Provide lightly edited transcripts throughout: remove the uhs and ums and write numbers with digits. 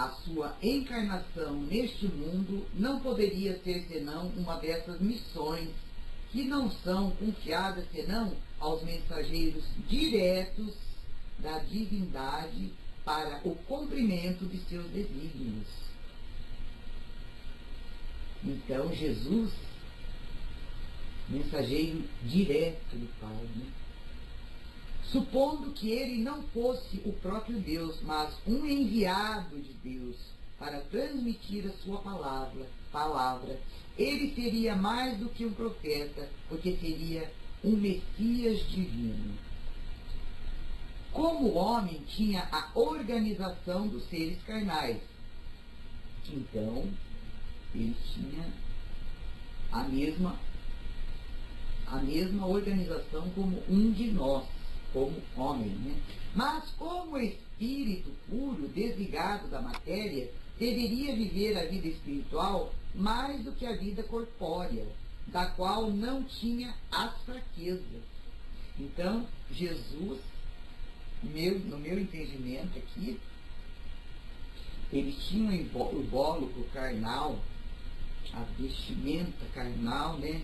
a sua encarnação neste mundo não poderia ser senão uma dessas missões que não são confiadas senão aos mensageiros diretos da divindade para o cumprimento de seus desígnios. Então, Jesus, mensageiro direto do Pai, né? Supondo que ele não fosse o próprio Deus, mas um enviado de Deus para transmitir a sua palavra, ele seria mais do que um profeta, porque seria um Messias divino. Como o homem tinha a organização dos seres carnais, então ele tinha a mesma organização como um de nós, como homem, né? Mas como espírito puro, desligado da matéria, deveria viver a vida espiritual mais do que a vida corpórea, da qual não tinha as fraquezas. Então, Jesus, no meu entendimento aqui, ele tinha o invólucro carnal, a vestimenta carnal, né?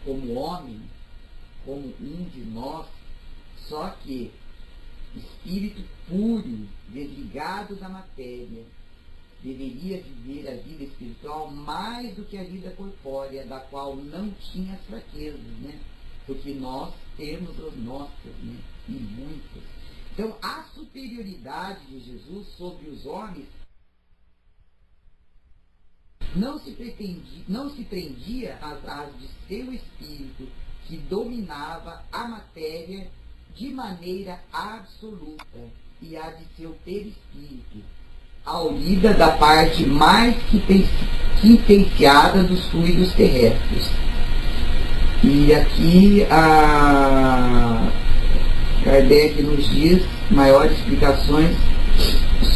Como homem, como um de nós, só que espírito puro, desligado da matéria, deveria viver a vida espiritual mais do que a vida corpórea, da qual não tinha as fraquezas, né? Porque nós temos as nossas, né? E muitas. Então, a superioridade de Jesus sobre os homens não se prendia atrás de seu espírito, que dominava a matéria de maneira absoluta, e a de seu perispírito, aurida da parte mais quintenciada dos fluidos terrestres. E aqui Kardec nos diz maiores explicações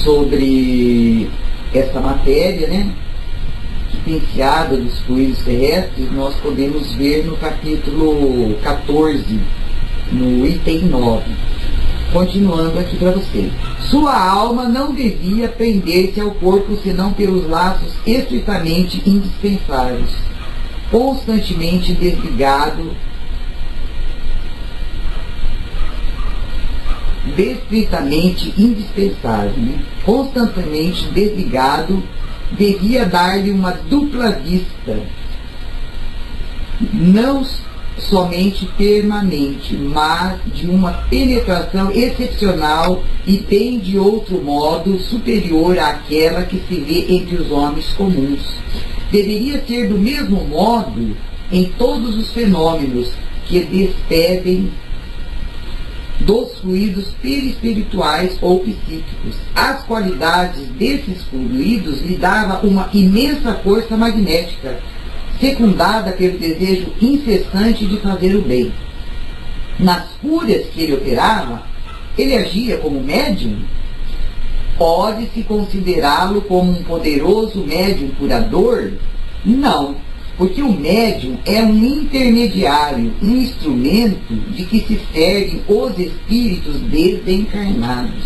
sobre essa matéria, né? Quintenciada dos fluidos terrestres, nós podemos ver no capítulo 14, no item 9. Continuando aqui para vocês. Sua alma não devia prender-se ao corpo senão pelos laços estritamente indispensáveis, constantemente desligado, constantemente desligado, devia dar-lhe uma dupla vista, não somente permanente, mas de uma penetração excepcional e bem de outro modo superior àquela que se vê entre os homens comuns. Deveria ser do mesmo modo em todos os fenômenos que despedem dos fluidos perispirituais ou psíquicos. As qualidades desses fluidos lhe dava uma imensa força magnética, secundada pelo desejo incessante de fazer o bem. Nas cúrias que ele operava, ele agia como médium? Pode-se considerá-lo como um poderoso médium curador? Não, porque o médium é um intermediário, um instrumento de que se servem os espíritos desencarnados.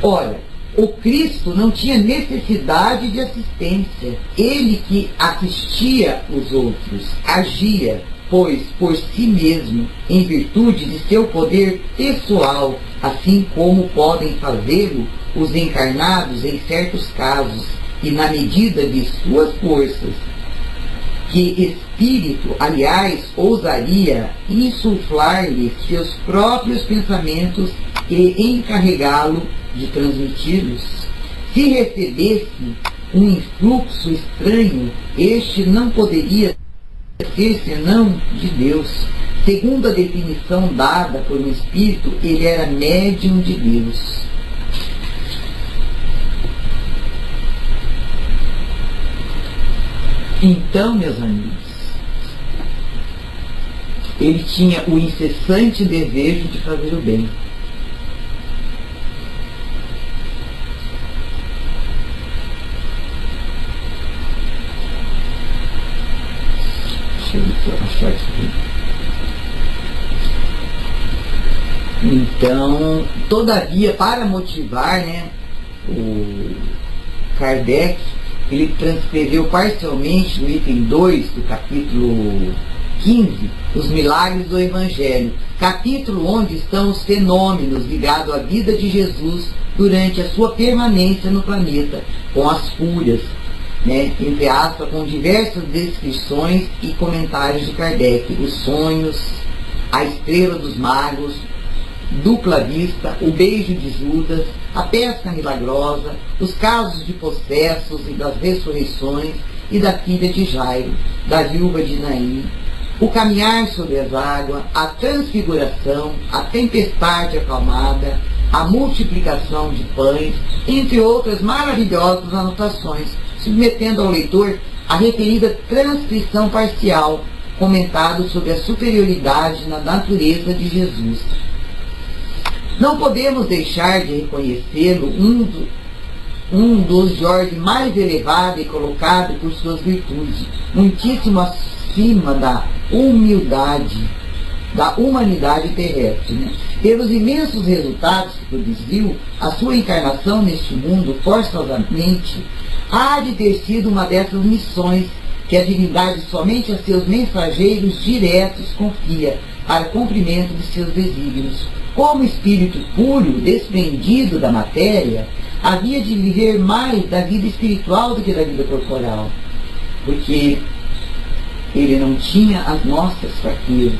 Ora, o Cristo não tinha necessidade de assistência. Ele que assistia os outros, agia, pois, por si mesmo, em virtude de seu poder pessoal, assim como podem fazê-lo os encarnados em certos casos, e na medida de suas forças, que espírito, aliás, ousaria insuflar-lhe seus próprios pensamentos e encarregá-lo de transmiti-los. Se recebesse um influxo estranho, este não poderia ser senão de Deus. Segundo a definição dada por um espírito, ele era médium de Deus. Então, meus amigos, ele tinha o incessante desejo de fazer o bem. Deixa eu achar isso aqui. Então, todavia, para motivar, né, o Kardec, ele transcreveu parcialmente no item 2 do capítulo 15, os milagres do Evangelho, capítulo onde estão os fenômenos ligados à vida de Jesus durante a sua permanência no planeta, com as curas, né, entre aspas, com diversas descrições e comentários de Kardec, os sonhos, a estrela dos magos, dupla vista, o beijo de Judas, a pesca milagrosa, os casos de possessos e das ressurreições e da filha de Jairo, da viúva de Naim, o caminhar sobre as águas, a transfiguração, a tempestade acalmada, a multiplicação de pães, entre outras maravilhosas anotações, submetendo ao leitor a referida transcrição parcial, comentado sobre a superioridade na natureza de Jesus. Não podemos deixar de reconhecê-lo um dos de ordem mais elevada e colocado por suas virtudes, muitíssimo acima da humildade, da humanidade terrestre. Né? Pelos imensos resultados que produziu, a sua encarnação neste mundo, forçosamente, há de ter sido uma dessas missões que a divindade somente a seus mensageiros diretos confia para cumprimento de seus desígnios. Como espírito puro, desprendido da matéria, havia de viver mais da vida espiritual do que da vida corporal, porque ele não tinha as nossas fraquezas,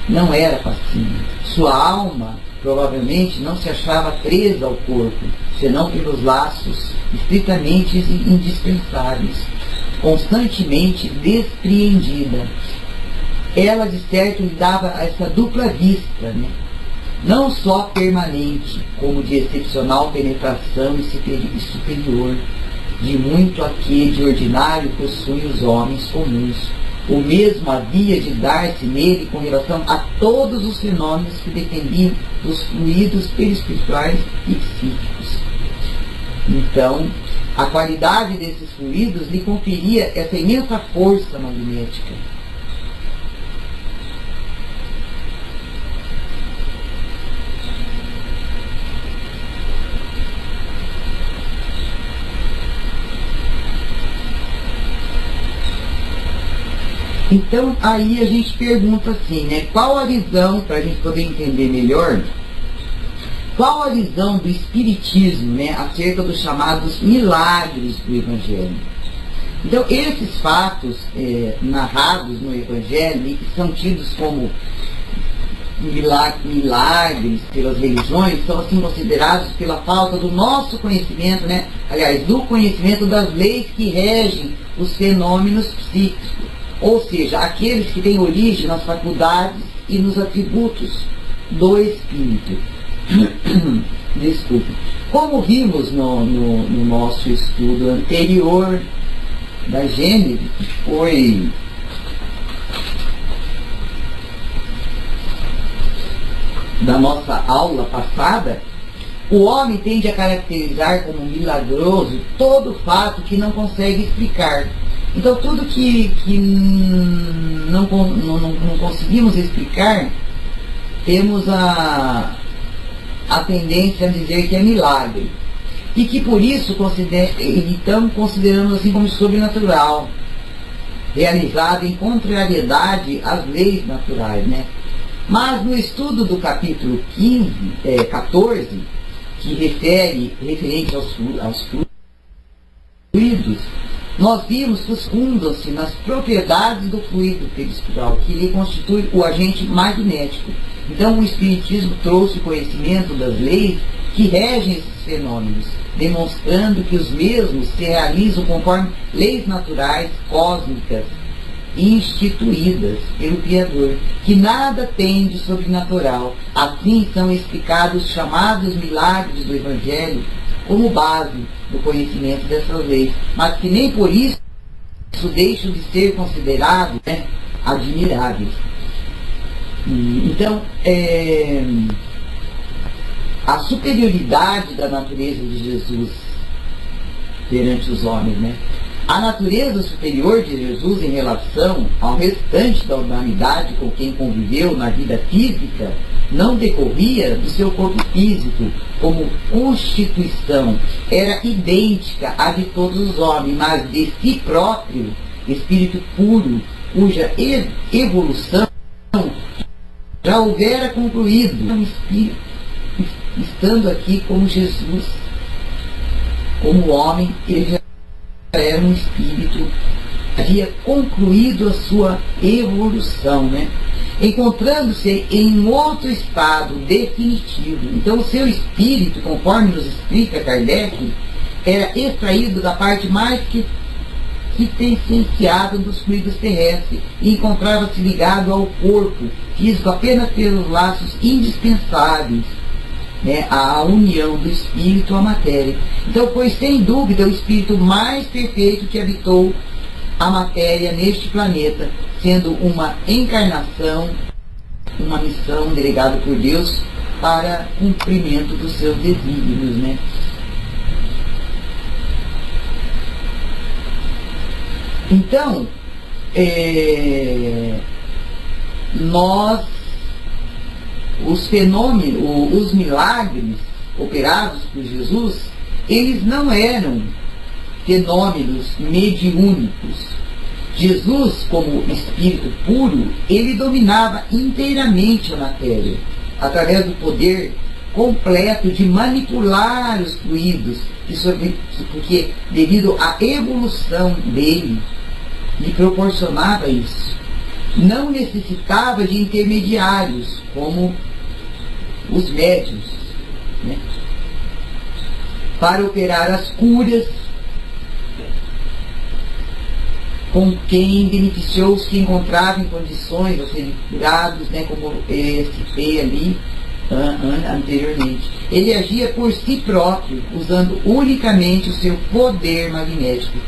não era passivo. Sua alma provavelmente não se achava presa ao corpo, senão pelos laços estritamente indispensáveis, constantemente despreendida. Ela, de certo, lhe dava essa dupla vista, né? Não só permanente, como de excepcional penetração e superior, de muito a que de ordinário possuem os homens comuns. O mesmo havia de dar-se nele com relação a todos os fenômenos que dependiam dos fluidos perispirituais e psíquicos. Então, a qualidade desses fluidos lhe conferia essa imensa força magnética. Então, aí a gente pergunta assim, né? Qual a visão, para a gente poder entender melhor, qual a visão do Espiritismo, né, acerca dos chamados milagres do Evangelho? Então, esses fatos narrados no Evangelho, e que são tidos como milagres pelas religiões, são assim considerados pela falta do nosso conhecimento, né? Aliás, do conhecimento das leis que regem os fenômenos psíquicos. Ou seja, aqueles que têm origem nas faculdades e nos atributos do espírito. Desculpe. Como vimos no nosso estudo anterior da Gênese, que foi da nossa aula passada, o homem tende a caracterizar como milagroso todo fato que não consegue explicar. Então, tudo que não conseguimos explicar, temos a tendência a dizer que é milagre. E que por isso então consideramos assim como sobrenatural, realizado em contrariedade às leis naturais, né? Mas no estudo do capítulo 14, que referente aos fluidos, nós vimos que fundam-se nas propriedades do fluido perispiritual, que lhe constitui o agente magnético. Então, o Espiritismo trouxe conhecimento das leis que regem esses fenômenos, demonstrando que os mesmos se realizam conforme leis naturais, cósmicas, instituídas pelo Criador, que nada tem de sobrenatural. Assim são explicados os chamados milagres do Evangelho como base do conhecimento dessas leis, mas que nem por isso deixam de ser considerados, né, admiráveis. Então, a superioridade da natureza de Jesus perante os homens, né? A natureza superior de Jesus em relação ao restante da humanidade com quem conviveu na vida física não decorria do seu corpo físico como constituição, era idêntica à de todos os homens, mas de si próprio, espírito puro, cuja evolução já houvera concluído, estando aqui como Jesus, como homem, ele já era um espírito, havia concluído a sua evolução, né? Encontrando-se em outro estado definitivo. Então o seu espírito, conforme nos explica Kardec, era extraído da parte mais quintessenciada dos fluidos terrestres e encontrava-se ligado ao corpo físico apenas pelos laços indispensáveis, né, à união do espírito à matéria. Então foi sem dúvida o espírito mais perfeito que habitou a matéria neste planeta, sendo uma encarnação, uma missão delegada por Deus para cumprimento dos seus desígnios, né? Então, os fenômenos, os milagres operados por Jesus, eles não eram fenômenos mediúnicos. Jesus, como espírito puro, ele dominava inteiramente a matéria, através do poder completo de manipular os fluidos, porque devido à evolução dele, lhe proporcionava isso. Não necessitava de intermediários, como os médiuns, né, para operar as curas, com quem beneficiou os que encontravam em condições de serem curados, né, como citei ali anteriormente. Ele agia por si próprio, usando unicamente o seu poder magnético.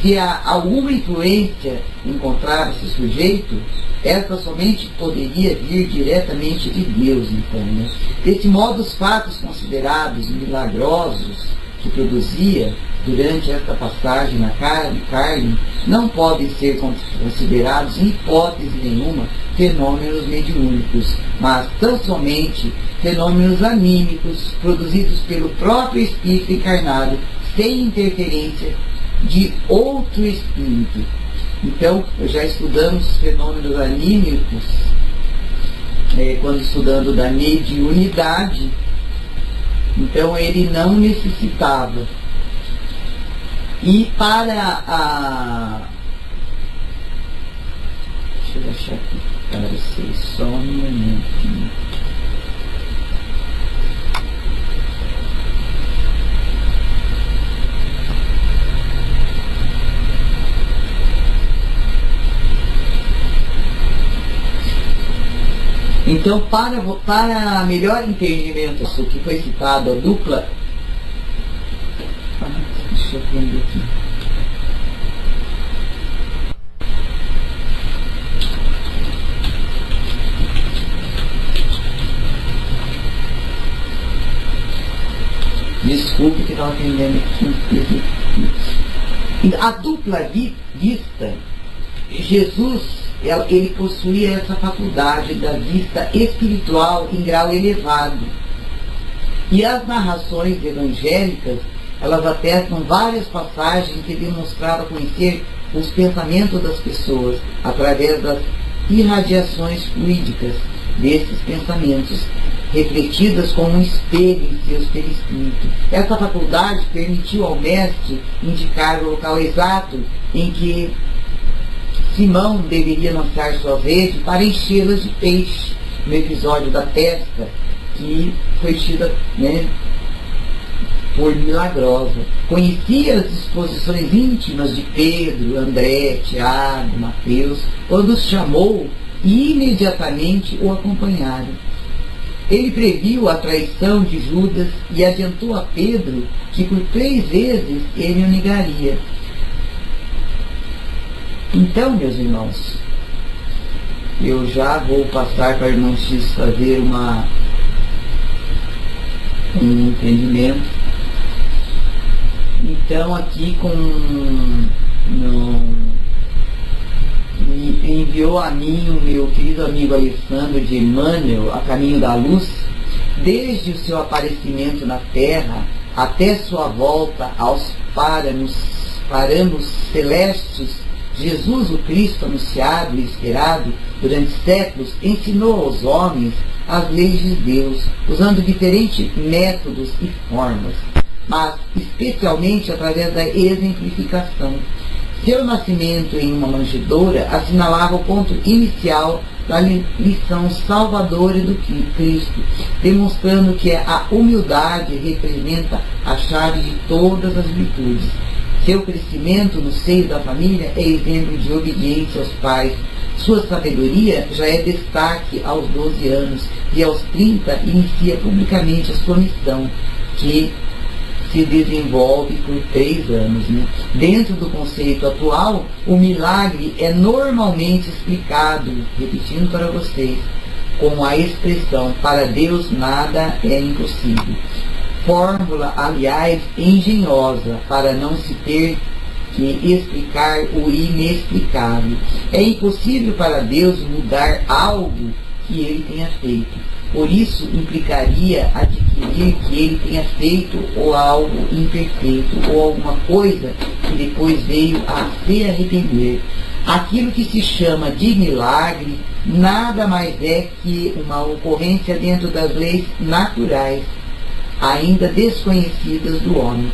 Se alguma influência encontrava-se sujeito, essa somente poderia vir diretamente de Deus, então, né? Desse modo, os fatos considerados milagrosos que produzia durante esta passagem na carne não podem ser considerados, em hipótese nenhuma, fenômenos mediúnicos, mas tão somente fenômenos anímicos produzidos pelo próprio espírito encarnado, sem interferência de outro espírito. Então, já estudamos os fenômenos anímicos, quando estudando da mediunidade. Então, ele não necessitava. E para deixa eu achar aqui para vocês, só um momento. Então, para melhor entendimento do que foi citado, a dupla... Deixa eu aprender aqui. Desculpe que estava aprendendo aqui. A dupla vista, Jesus, ele possuía essa faculdade da vista espiritual em grau elevado. E as narrações evangélicas, elas atestam várias passagens que demonstravam conhecer os pensamentos das pessoas através das irradiações fluídicas desses pensamentos, refletidas como um espelho em seus perispíritos. Essa faculdade permitiu ao mestre indicar o local exato em que Simão deveria lançar suas redes para enchê-las de peixe, no episódio da pesca, que foi tida, né, por milagrosa. Conhecia as disposições íntimas de Pedro, André, Tiago, Mateus, quando os chamou e imediatamente o acompanharam. Ele previu a traição de Judas e adiantou a Pedro que por 3 vezes ele o negaria. Então, meus irmãos, eu já vou passar para o irmão X fazer um entendimento. Então, aqui com me enviou a mim o meu querido amigo Alessandro de Emmanuel, A Caminho da Luz, desde o seu aparecimento na Terra até sua volta aos parâmetros celestes. Jesus, o Cristo anunciado e esperado durante séculos, ensinou aos homens as leis de Deus, usando diferentes métodos e formas, mas especialmente através da exemplificação. Seu nascimento em uma manjedoura assinalava o ponto inicial da lição salvadora do Cristo, demonstrando que a humildade representa a chave de todas as virtudes. Seu crescimento no seio da família é exemplo de obediência aos pais. Sua sabedoria já é destaque aos 12 anos e aos 30 inicia publicamente a sua missão, que se desenvolve por 3 anos. Dentro do conceito atual, o milagre é normalmente explicado, repetindo para vocês, com a expressão: para Deus nada é impossível. Fórmula, aliás, engenhosa, para não se ter que explicar o inexplicável. É impossível para Deus mudar algo que Ele tenha feito. Por isso, implicaria adquirir que Ele tenha feito ou algo imperfeito, ou alguma coisa que depois veio a se arrepender. Aquilo que se chama de milagre nada mais é que uma ocorrência dentro das leis naturais, ainda desconhecidas do homem.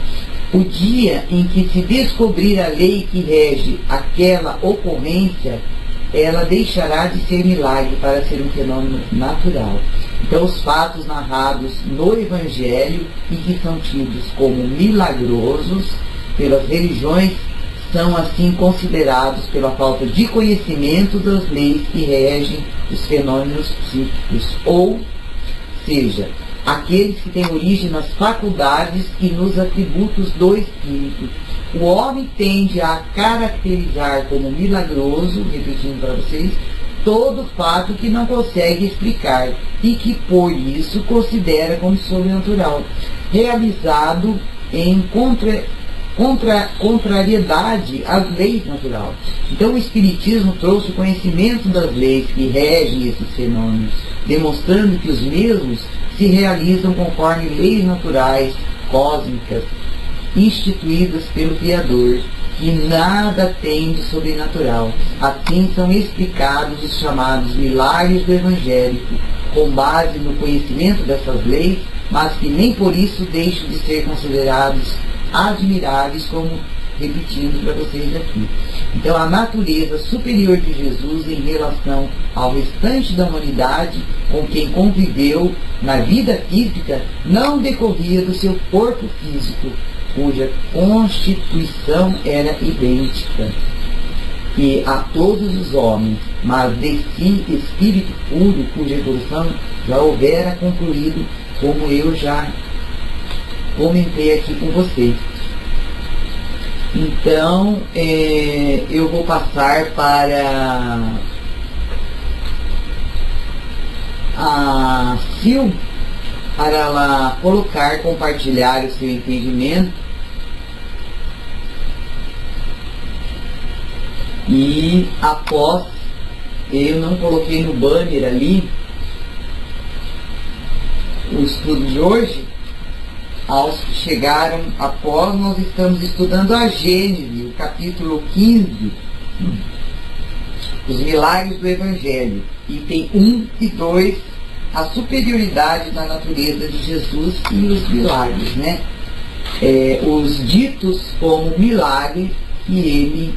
O dia em que se descobrir a lei que rege aquela ocorrência, ela deixará de ser milagre para ser um fenômeno natural. Então, os fatos narrados no Evangelho e que são tidos como milagrosos pelas religiões são assim considerados pela falta de conhecimento das leis que regem os fenômenos psíquicos, ou seja, aqueles que têm origem nas faculdades e nos atributos do espírito. O homem tende a caracterizar como milagroso, repetindo para vocês, todo fato que não consegue explicar e que, por isso, considera como sobrenatural, realizado em contrariedade às leis naturais. Então, o Espiritismo trouxe o conhecimento das leis que regem esses fenômenos, demonstrando que os mesmos se realizam conforme leis naturais, cósmicas, instituídas pelo Criador, que nada tem de sobrenatural. Assim são explicados os chamados milagres do Evangelho, com base no conhecimento dessas leis, mas que nem por isso deixam de ser considerados admiráveis, como repetindo para vocês aqui. Então, a natureza superior de Jesus em relação ao restante da humanidade com quem conviveu na vida física não decorria do seu corpo físico, cuja constituição era idêntica e a todos os homens, mas de si espírito puro, cuja evolução já houvera concluído, como eu já comentei aqui com vocês. Então, eu vou passar para a Sil, para ela colocar, compartilhar o seu entendimento. E após, eu não coloquei no banner ali o estudo de hoje. Aos que chegaram após, nós estamos estudando a Gênese, o capítulo 15, os milagres do Evangelho, item 1 e 2, a superioridade da natureza de Jesus e os milagres, né? Os ditos como milagres que ele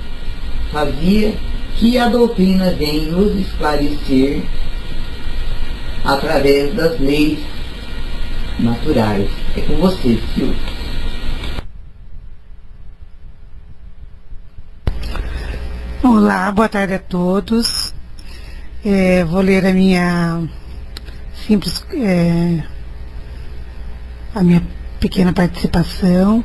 fazia, que a doutrina vem nos esclarecer através das leis naturais. É com você, Silvio. Olá, boa tarde a todos. Vou ler a minha simples, a minha pequena participação.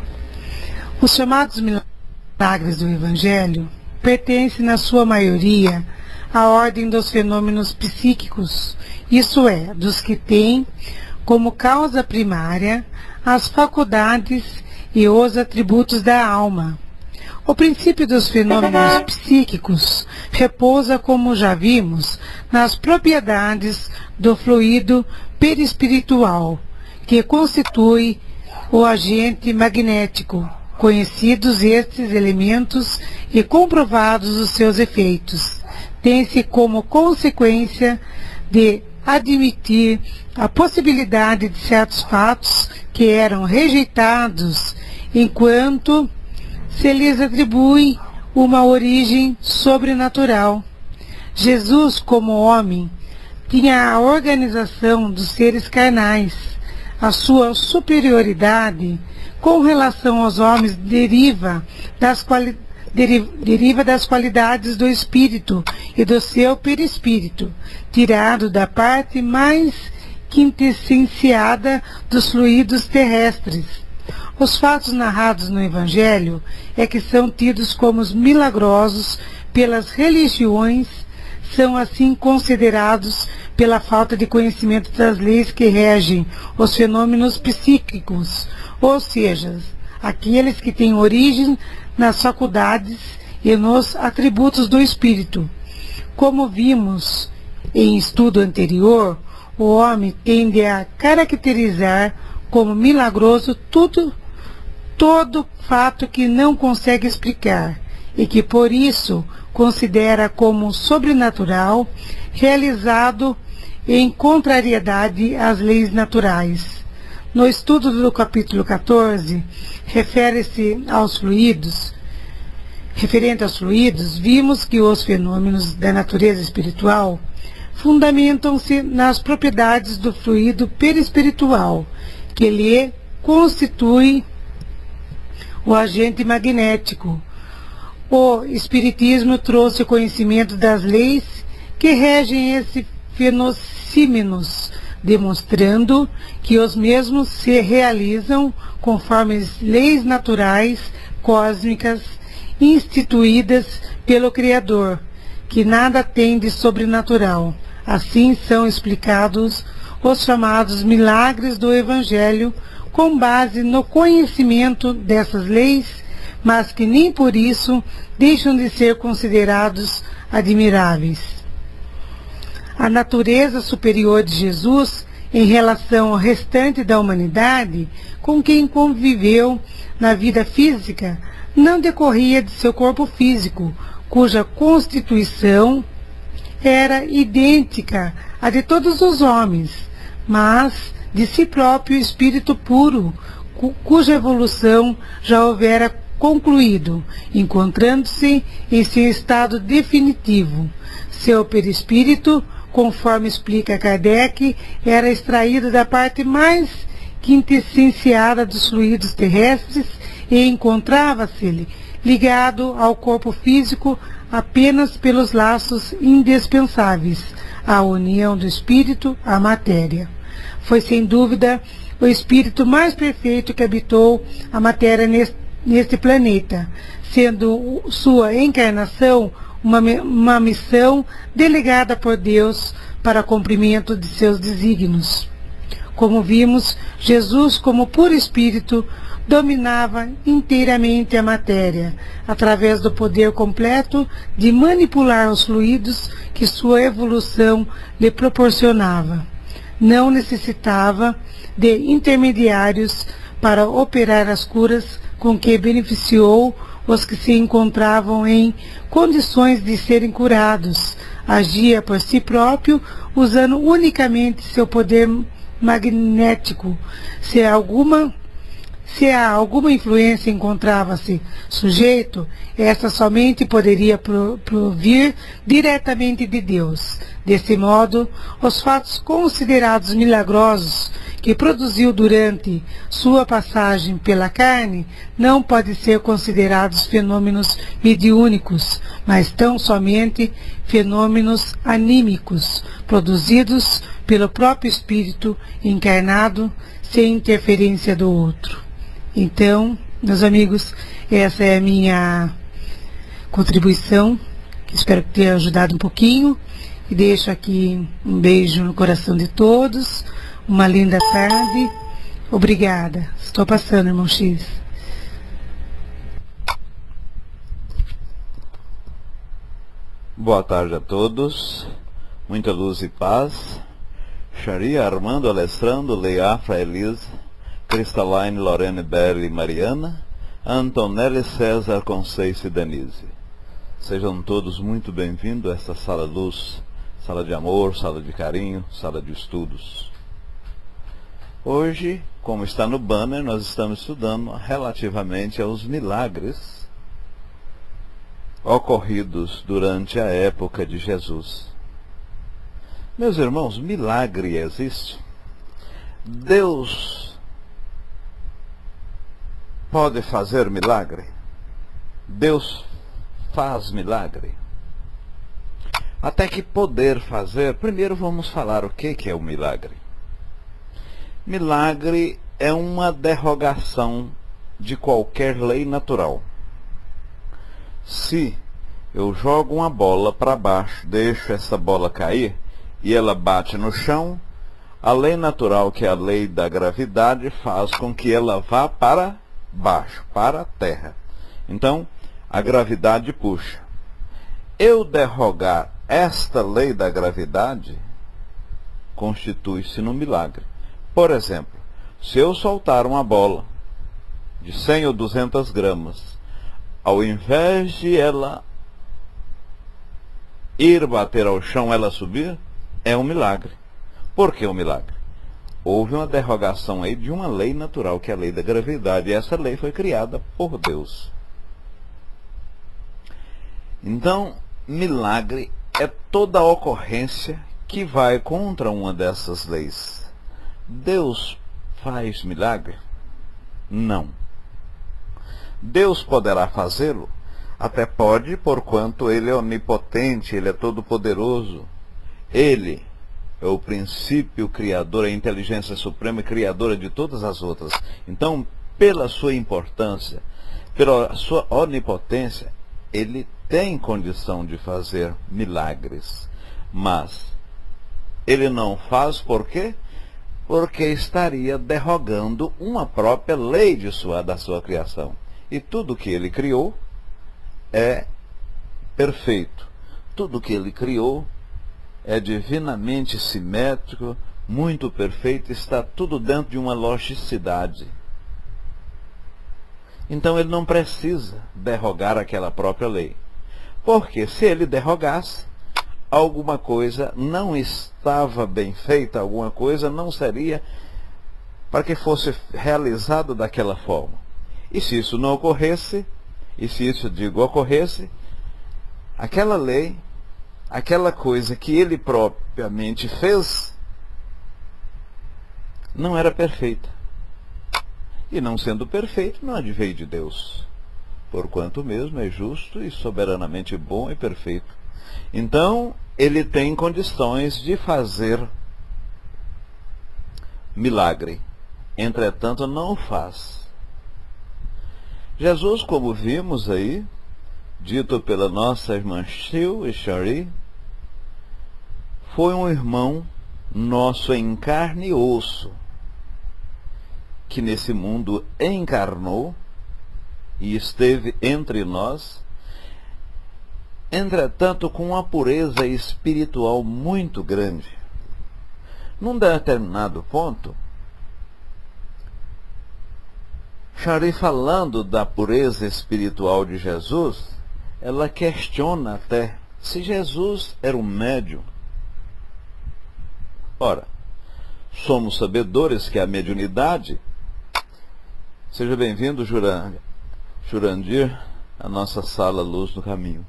Os chamados milagres do Evangelho pertencem, na sua maioria, à ordem dos fenômenos psíquicos, isso é, dos que têm como causa primária as faculdades e os atributos da alma. O princípio dos fenômenos psíquicos repousa, como já vimos, nas propriedades do fluido perispiritual, que constitui o agente magnético. Conhecidos estes elementos e comprovados os seus efeitos, tem-se como consequência de admitir a possibilidade de certos fatos que eram rejeitados enquanto se lhes atribui uma origem sobrenatural. Jesus, como homem, tinha a organização dos seres carnais. A sua superioridade com relação aos homens deriva das qualidades do espírito e do seu perispírito, tirado da parte mais quintessenciada dos fluidos terrestres. Os fatos narrados no Evangelho é que são tidos como milagrosos pelas religiões, são assim considerados pela falta de conhecimento das leis que regem os fenômenos psíquicos, ou seja, aqueles que têm origem nas faculdades e nos atributos do espírito. Como vimos em estudo anterior, o homem tende a caracterizar como milagroso todo fato que não consegue explicar e que por isso considera como sobrenatural, realizado em contrariedade às leis naturais. No estudo do capítulo 14, referente aos fluidos, vimos que os fenômenos da natureza espiritual fundamentam-se nas propriedades do fluido perispiritual, que lhe constitui o agente magnético. O Espiritismo trouxe o conhecimento das leis que regem esses fenômenos, demonstrando que os mesmos se realizam conforme as leis naturais cósmicas instituídas pelo Criador, que nada tem de sobrenatural. Assim são explicados os chamados milagres do Evangelho com base no conhecimento dessas leis, mas que nem por isso deixam de ser considerados admiráveis. A natureza superior de Jesus em relação ao restante da humanidade com quem conviveu na vida física não decorria de seu corpo físico, cuja constituição era idêntica à de todos os homens, mas de si próprio espírito puro, cuja evolução já houvera concluído, encontrando-se em seu estado definitivo. Seu perispírito, conforme explica Kardec, era extraído da parte mais quintessenciada dos fluidos terrestres e encontrava-se ligado ao corpo físico apenas pelos laços indispensáveis à união do espírito à matéria. Foi sem dúvida o espírito mais perfeito que habitou a matéria neste planeta, sendo sua encarnação uma missão delegada por Deus para cumprimento de seus desígnios. Como vimos, Jesus, como puro espírito, dominava inteiramente a matéria, através do poder completo de manipular os fluidos que sua evolução lhe proporcionava. Não necessitava de intermediários para operar as curas com que beneficiou os que se encontravam em condições de serem curados. Agia por si próprio, usando unicamente seu poder magnético. Se a alguma influência encontrava-se sujeito, esta somente poderia provir diretamente de Deus. Desse modo, os fatos considerados milagrosos que produziu durante sua passagem pela carne não podem ser considerados fenômenos mediúnicos, mas tão somente fenômenos anímicos, produzidos pelo próprio espírito encarnado, sem interferência do outro. Então, meus amigos, essa é a minha contribuição, que espero que tenha ajudado um pouquinho, e deixo aqui um beijo no coração de todos, uma linda tarde, obrigada. Estou passando, irmão X. Boa tarde a todos, muita luz e paz. Shari, Armando, Alessandro, Leafra, Elisa, Cristaline, Lorene, Berli, Mariana, Antonelli, César, Conceição e Denise. Sejam todos muito bem-vindos a esta sala luz, sala de amor, sala de carinho, sala de estudos. Hoje, como está no banner, nós estamos estudando relativamente aos milagres ocorridos durante a época de Jesus. Meus irmãos, milagre existe. Deus pode fazer milagre. Deus faz milagre. Até que poder fazer, primeiro vamos falar o que é o milagre. Milagre é uma derrogação de qualquer lei natural. Se eu jogo uma bola para baixo, deixo essa bola cair e ela bate no chão, a lei natural, que é a lei da gravidade, faz com que ela vá para baixo, para a terra. Então, a gravidade puxa. Eu derrogar esta lei da gravidade constitui-se no milagre. Por exemplo, se eu soltar uma bola de 100 ou 200 gramas, ao invés de ela ir bater ao chão, ela subir, é um milagre. Por que um milagre? Houve uma derrogação aí de uma lei natural, que é a lei da gravidade, e essa lei foi criada por Deus. Então, milagre é toda ocorrência que vai contra uma dessas leis. Deus faz milagre? Não. Deus poderá fazê-lo? Até pode, porquanto Ele é onipotente, Ele é todo-poderoso. Ele é o princípio criador, a inteligência suprema e criadora de todas as outras. Então, pela sua importância, pela sua onipotência, Ele tem condição de fazer milagres. Mas Ele não faz por quê? Porque estaria derrogando uma própria lei da sua criação. E tudo que Ele criou é perfeito. Tudo que Ele criou é divinamente simétrico, muito perfeito, está tudo dentro de uma logicidade. Então Ele não precisa derrogar aquela própria lei. Porque se Ele derrogasse, alguma coisa não estava bem feita, alguma coisa não seria para que fosse realizado daquela forma. E se isso não ocorresse, ocorresse, aquela lei, aquela coisa que Ele propriamente fez, não era perfeita. E não sendo perfeito, não adveio de Deus, porquanto mesmo é justo e soberanamente bom e perfeito. Então, Ele tem condições de fazer milagre. Entretanto, não o faz. Jesus, como vimos aí, dito pela nossa irmã Shil e Shari, foi um irmão nosso em carne e osso, que nesse mundo encarnou e esteve entre nós, entretanto com uma pureza espiritual muito grande. Num determinado ponto, Shari, falando da pureza espiritual de Jesus, ela questiona até se Jesus era um médium. Ora, somos sabedores que a mediunidade... Seja bem-vindo, Jurandir, à nossa sala Luz no Caminho.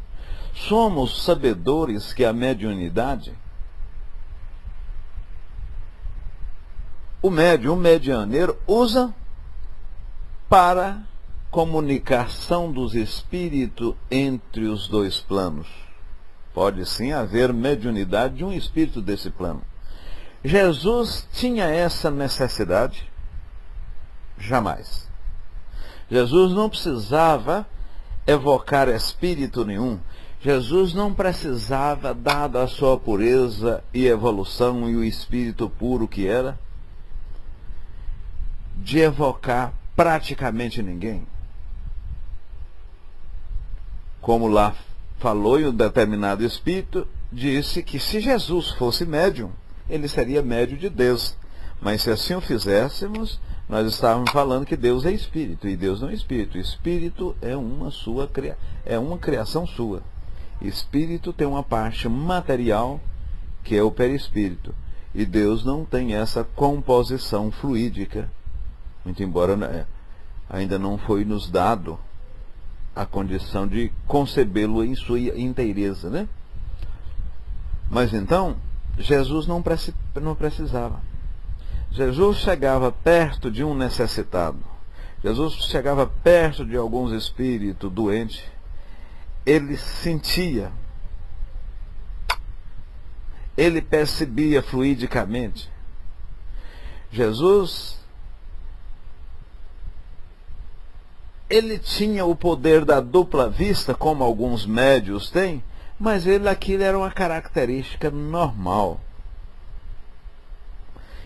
Somos sabedores que a mediunidade... O médium, o medianeiro, usa para comunicação dos espíritos entre os dois planos. Pode sim haver mediunidade de um espírito desse plano. Jesus tinha essa necessidade? Jamais. Jesus não precisava evocar espírito nenhum. Jesus não precisava, dada a sua pureza e evolução e o espírito puro que era, de evocar praticamente ninguém. Como lá falou e um determinado espírito disse que se Jesus fosse médium, ele seria médium de Deus. Mas se assim o fizéssemos, nós estávamos falando que Deus é espírito, e Deus não é espírito. Espírito é uma criação sua. Espírito tem uma parte material, que é o perispírito. E Deus não tem essa composição fluídica. Muito embora ainda não foi nos dado a condição de concebê-lo em sua inteireza, né? Mas então, Jesus não precisava. Jesus chegava perto de um necessitado. Jesus chegava perto de alguns espíritos doentes. Ele sentia. Ele percebia fluidicamente. Jesus, ele tinha o poder da dupla vista, como alguns médios têm, mas aquilo era uma característica normal.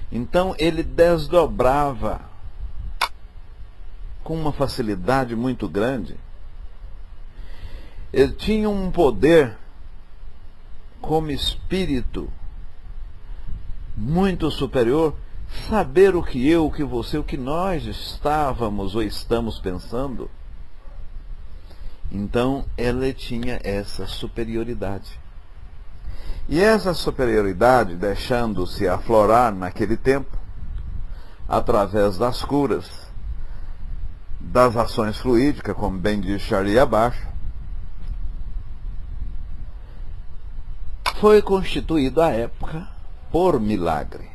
Então ele desdobrava com uma facilidade muito grande. Ele tinha um poder como espírito muito superior, saber o que eu, o que você, o que nós estávamos ou estamos pensando. Então ele tinha essa superioridade. E essa superioridade, deixando-se aflorar naquele tempo, através das curas, das ações fluídicas, como bem disse ali abaixo, foi constituído à época por milagre,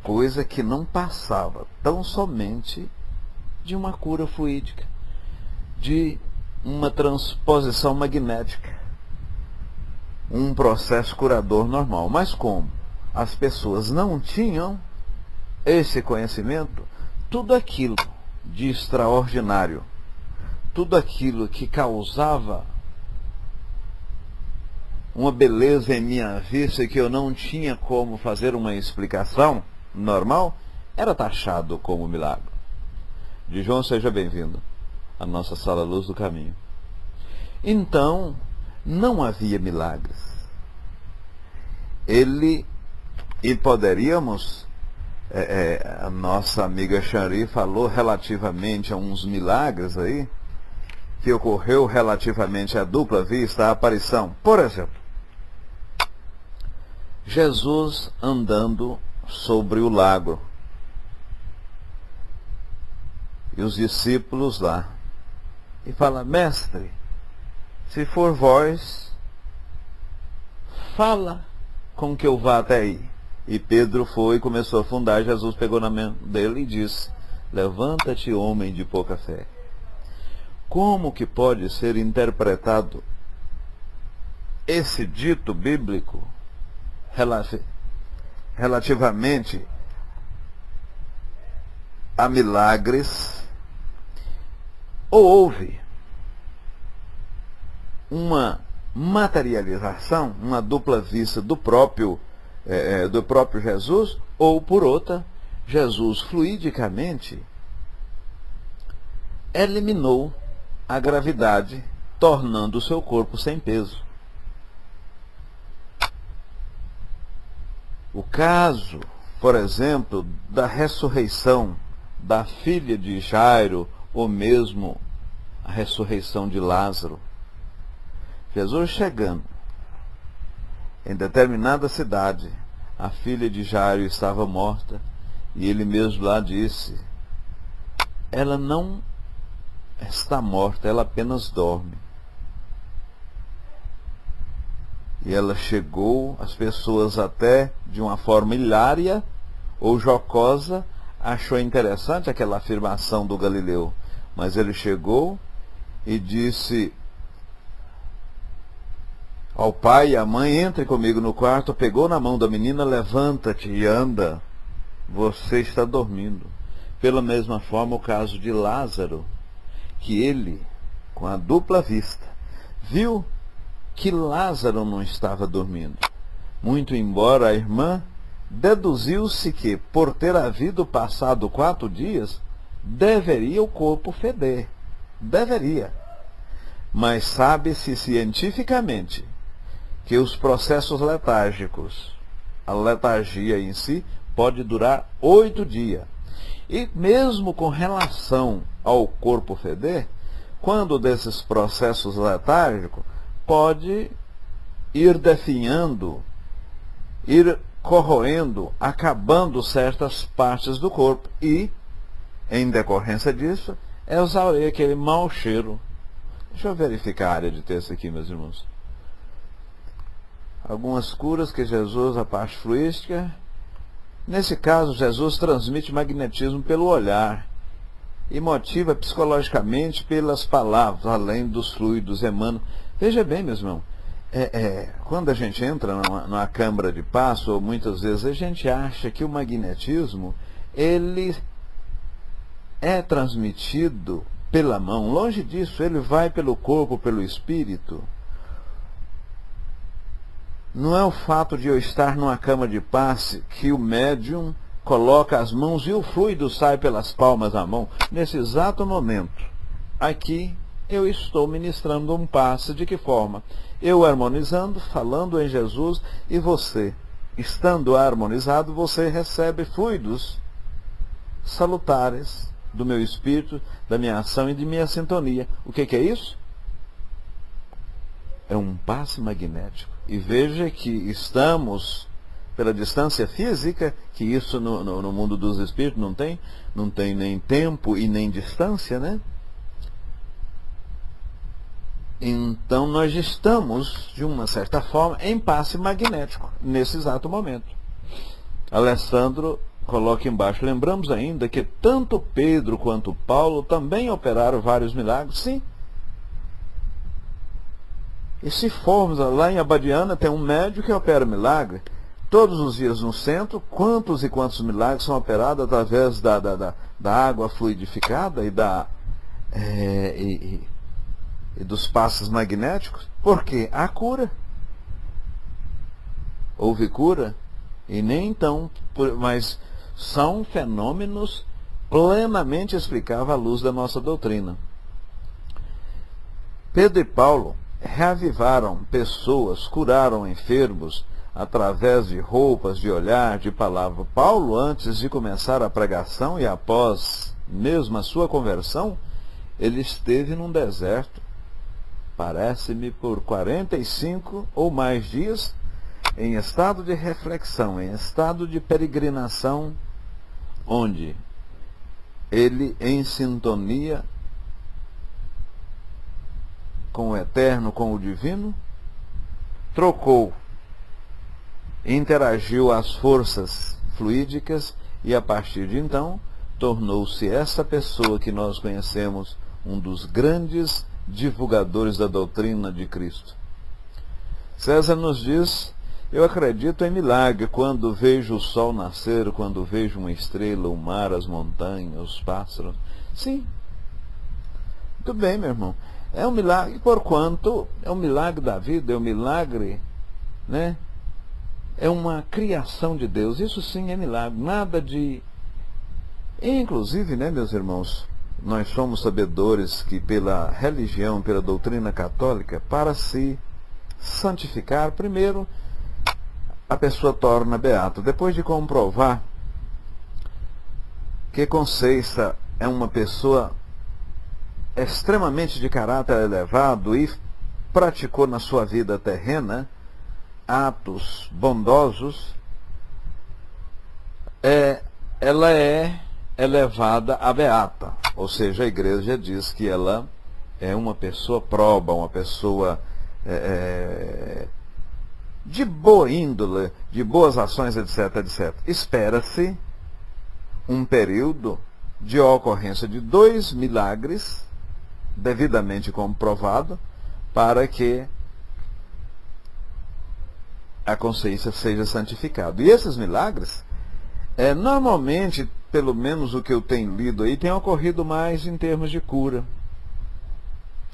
coisa que não passava tão somente de uma cura fluídica, de uma transposição magnética, um processo curador normal. Mas como as pessoas não tinham esse conhecimento, tudo aquilo de extraordinário, tudo aquilo que causava uma beleza em minha vista e que eu não tinha como fazer uma explicação normal, era taxado como milagre. De João, seja bem-vindo à nossa sala Luz do Caminho. Então, não havia milagres. E poderíamos, a nossa amiga Xanri falou relativamente a uns milagres aí, que ocorreu relativamente à dupla vista, à aparição. Por exemplo, Jesus andando sobre o lago, e os discípulos lá, e fala: mestre, se for vós, fala com que eu vá até aí. E Pedro foi e começou a afundar. Jesus pegou na mão dele e disse: levanta-te, homem de pouca fé. Como que pode ser interpretado esse dito bíblico relativamente a milagres? Ou houve uma materialização, uma dupla vista do próprio Jesus, ou por outra, Jesus fluidicamente eliminou a gravidade, tornando o seu corpo sem peso. O caso, por exemplo, da ressurreição da filha de Jairo, ou mesmo a ressurreição de Lázaro. Jesus chegando em determinada cidade, a filha de Jairo estava morta, e ele mesmo lá disse: ela não está morta, ela apenas dorme. E ela chegou, as pessoas até de uma forma hilária ou jocosa achou interessante aquela afirmação do Galileu, mas ele chegou e disse ao pai e à mãe: entre comigo no quarto, pegou na mão da menina: levanta-te e anda, você está dormindo. Pela mesma forma, o caso de Lázaro, que ele, com a dupla vista, viu que Lázaro não estava dormindo. Muito embora a irmã, deduziu-se que, por ter havido passado 4 dias, deveria o corpo feder. Deveria. mas sabe-se cientificamente que os processos letárgicos, a letargia em si, pode durar 8 dias. E mesmo com relação ao corpo feder, quando desses processos letárgicos, pode ir definhando, ir corroendo, acabando certas partes do corpo. E, em decorrência disso, exaurir aquele mau cheiro. Deixa eu verificar a área de texto aqui, meus irmãos. Algumas curas que Jesus, a parte fluística. Nesse caso, Jesus transmite magnetismo pelo olhar e motiva psicologicamente pelas palavras, além dos fluidos emanam. Veja bem, meus irmãos, quando a gente entra numa câmara de passo, ou muitas vezes a gente acha que o magnetismo, ele é transmitido pela mão. Longe disso, ele vai pelo corpo, pelo espírito. Não é o fato de eu estar numa cama de passe que o médium coloca as mãos e o fluido sai pelas palmas da mão. Nesse exato momento, aqui eu estou ministrando um passe. De que forma? Eu harmonizando, falando em Jesus, e você, estando harmonizado, você recebe fluidos salutares do meu espírito, da minha ação e de minha sintonia. O que é isso? É um passe magnético. E veja que estamos, pela distância física, que isso no mundo dos espíritos não tem nem tempo e nem distância, né? Então nós estamos, de uma certa forma, em passe magnético, nesse exato momento. Alessandro coloca embaixo, lembramos ainda que tanto Pedro quanto Paulo também operaram vários milagres, sim. E se formos lá em Abadiana, tem um médium que opera milagre. Todos os dias no centro, quantos e quantos milagres são operados através da água fluidificada e dos passos magnéticos? Porque há cura. Houve cura. E nem então, mas são fenômenos plenamente explicáveis à luz da nossa doutrina. Pedro e Paulo reavivaram pessoas, curaram enfermos através de roupas, de olhar, de palavra. Paulo, antes de começar a pregação e após mesmo a sua conversão, ele esteve num deserto, parece-me por 45 ou mais dias, em estado de reflexão, em estado de peregrinação, onde ele, em sintonia com o eterno, com o divino, trocou, interagiu as forças fluídicas e a partir de então tornou-se essa pessoa que nós conhecemos um dos grandes divulgadores da doutrina de Cristo. César nos diz: eu acredito em milagre quando vejo o sol nascer, quando vejo uma estrela, o mar, as montanhas, os pássaros. Sim, muito bem, meu irmão. É um milagre, porquanto é um milagre da vida, é um milagre, né? É uma criação de Deus. Isso sim é milagre, nada de... Inclusive, né, meus irmãos, nós somos sabedores que pela religião, pela doutrina católica, para se santificar, primeiro a pessoa torna beato. Depois de comprovar que Conceiça é uma pessoa extremamente de caráter elevado e praticou na sua vida terrena atos bondosos, ela é elevada a beata. Ou seja, a igreja diz que ela é uma pessoa proba, uma pessoa de boa índole, de boas ações, etc, etc. Espera-se um período de ocorrência de 2 milagres devidamente comprovado para que a consciência seja santificada. E esses milagres, normalmente, pelo menos o que eu tenho lido aí, tem ocorrido mais em termos de cura.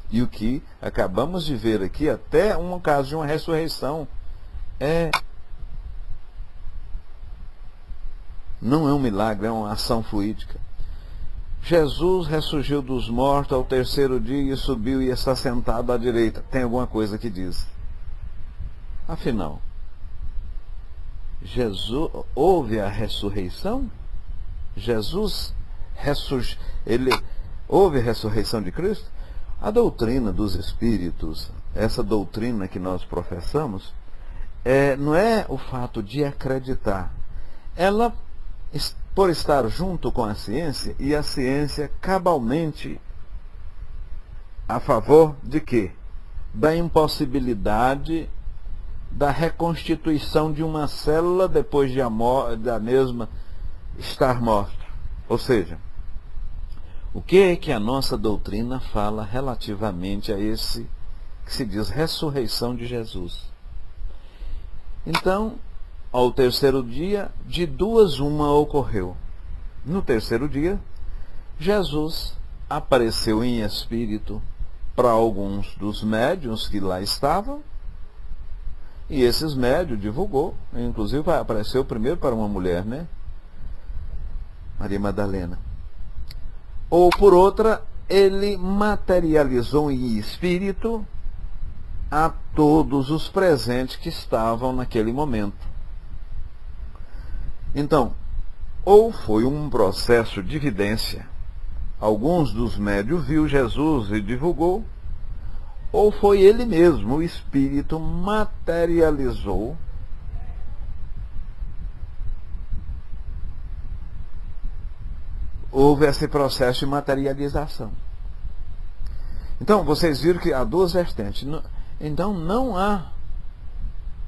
E o que acabamos de ver aqui, até um caso de uma ressurreição, não é um milagre, é uma ação fluídica. Jesus ressurgiu dos mortos ao terceiro dia e subiu e está sentado à direita. Tem alguma coisa que diz. Afinal, Jesus houve a ressurreição? Jesus houve a ressurreição de Cristo? A doutrina dos Espíritos, essa doutrina que nós professamos, não é o fato de acreditar. Ela, por estar junto com a ciência, e a ciência cabalmente a favor de quê? Da impossibilidade da reconstituição de uma célula depois da mesma estar morta. Ou seja, o que é que a nossa doutrina fala relativamente a esse que se diz ressurreição de Jesus? Então, ao terceiro dia, de duas uma ocorreu. No terceiro dia, Jesus apareceu em espírito para alguns dos médiuns que lá estavam, e esses médiuns divulgou, inclusive apareceu primeiro para uma mulher, né? Maria Madalena. Ou por outra, ele materializou em espírito a todos os presentes que estavam naquele momento. Então, ou foi um processo de evidência, alguns dos médiuns viu Jesus e divulgou, ou foi ele mesmo, o Espírito, materializou houve esse processo de materialização. Então, vocês viram que há duas vertentes. Então, não há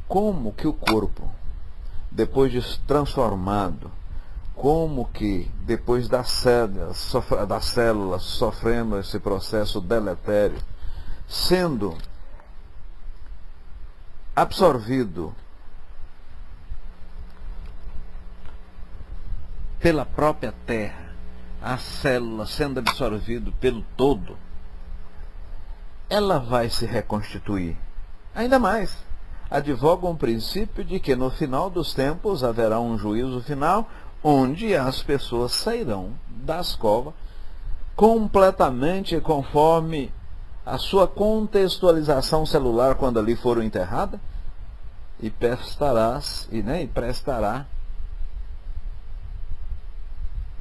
como que o corpo, depois de transformado, como que depois das células sofrendo esse processo deletério, sendo absorvido pela própria terra, a célula sendo absorvida pelo todo, ela vai se reconstituir. Ainda mais, advoga um princípio de que no final dos tempos haverá um juízo final, onde as pessoas sairão das covas completamente conforme a sua contextualização celular quando ali foram enterradas, e prestará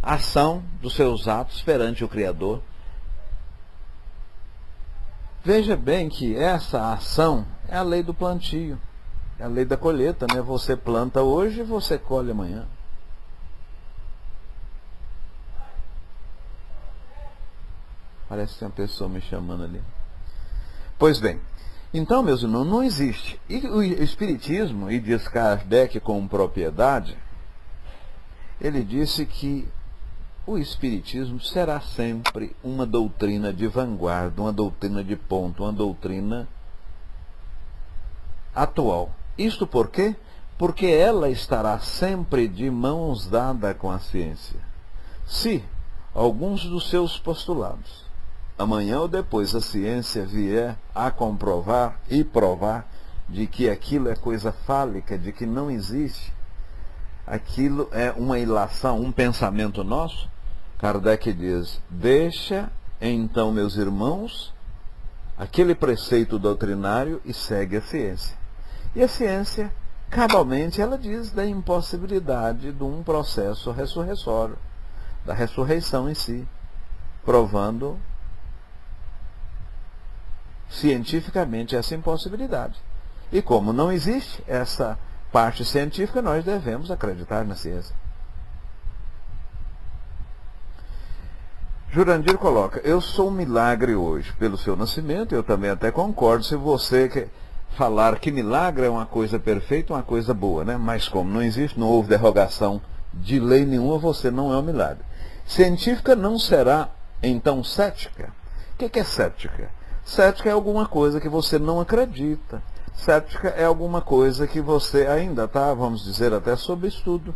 ação dos seus atos perante o Criador. Veja bem que essa ação é a lei do plantio, é a lei da colheita, né? Você planta hoje e você colhe amanhã. Parece que tem uma pessoa me chamando ali. Pois bem, então, meus irmãos, não existe. E o Espiritismo, e diz Kardec com propriedade, ele disse que o Espiritismo será sempre uma doutrina de vanguarda, uma doutrina de ponto, uma doutrina atual. Isto por quê? Porque ela estará sempre de mãos dadas com a ciência. Se alguns dos seus postulados, amanhã ou depois, a ciência vier a comprovar e provar de que aquilo é coisa fálica, de que não existe, aquilo é uma ilação, um pensamento nosso, Kardec diz: deixa então, meus irmãos, aquele preceito doutrinário e segue a ciência. E a ciência, cabalmente, ela diz da impossibilidade de um processo ressurreitório, da ressurreição em si, provando cientificamente essa impossibilidade. E como não existe essa parte científica, nós devemos acreditar na ciência. Jurandir coloca: eu sou um milagre hoje pelo seu nascimento. Eu também até concordo, se você quer falar que milagre é uma coisa perfeita, uma coisa boa, né? Mas como não existe, não houve derrogação de lei nenhuma, você não é um milagre. Científica não será então cética. O que é cética? Cética é alguma coisa que você não acredita. Cética é alguma coisa que você ainda está, vamos dizer, até sob estudo.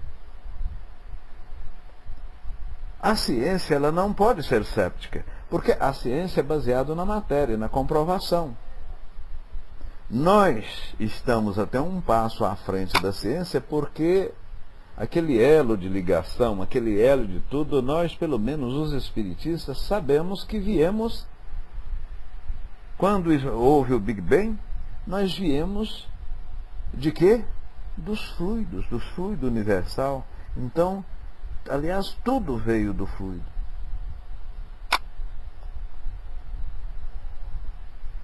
A ciência, ela não pode ser cética, porque a ciência é baseada na matéria, na comprovação. Nós estamos até um passo à frente da ciência porque aquele elo de ligação, aquele elo de tudo, nós, pelo menos os espiritistas, sabemos que viemos, quando houve o Big Bang, nós viemos de quê? Dos fluidos, do fluido universal. Então, aliás, tudo veio do fluido.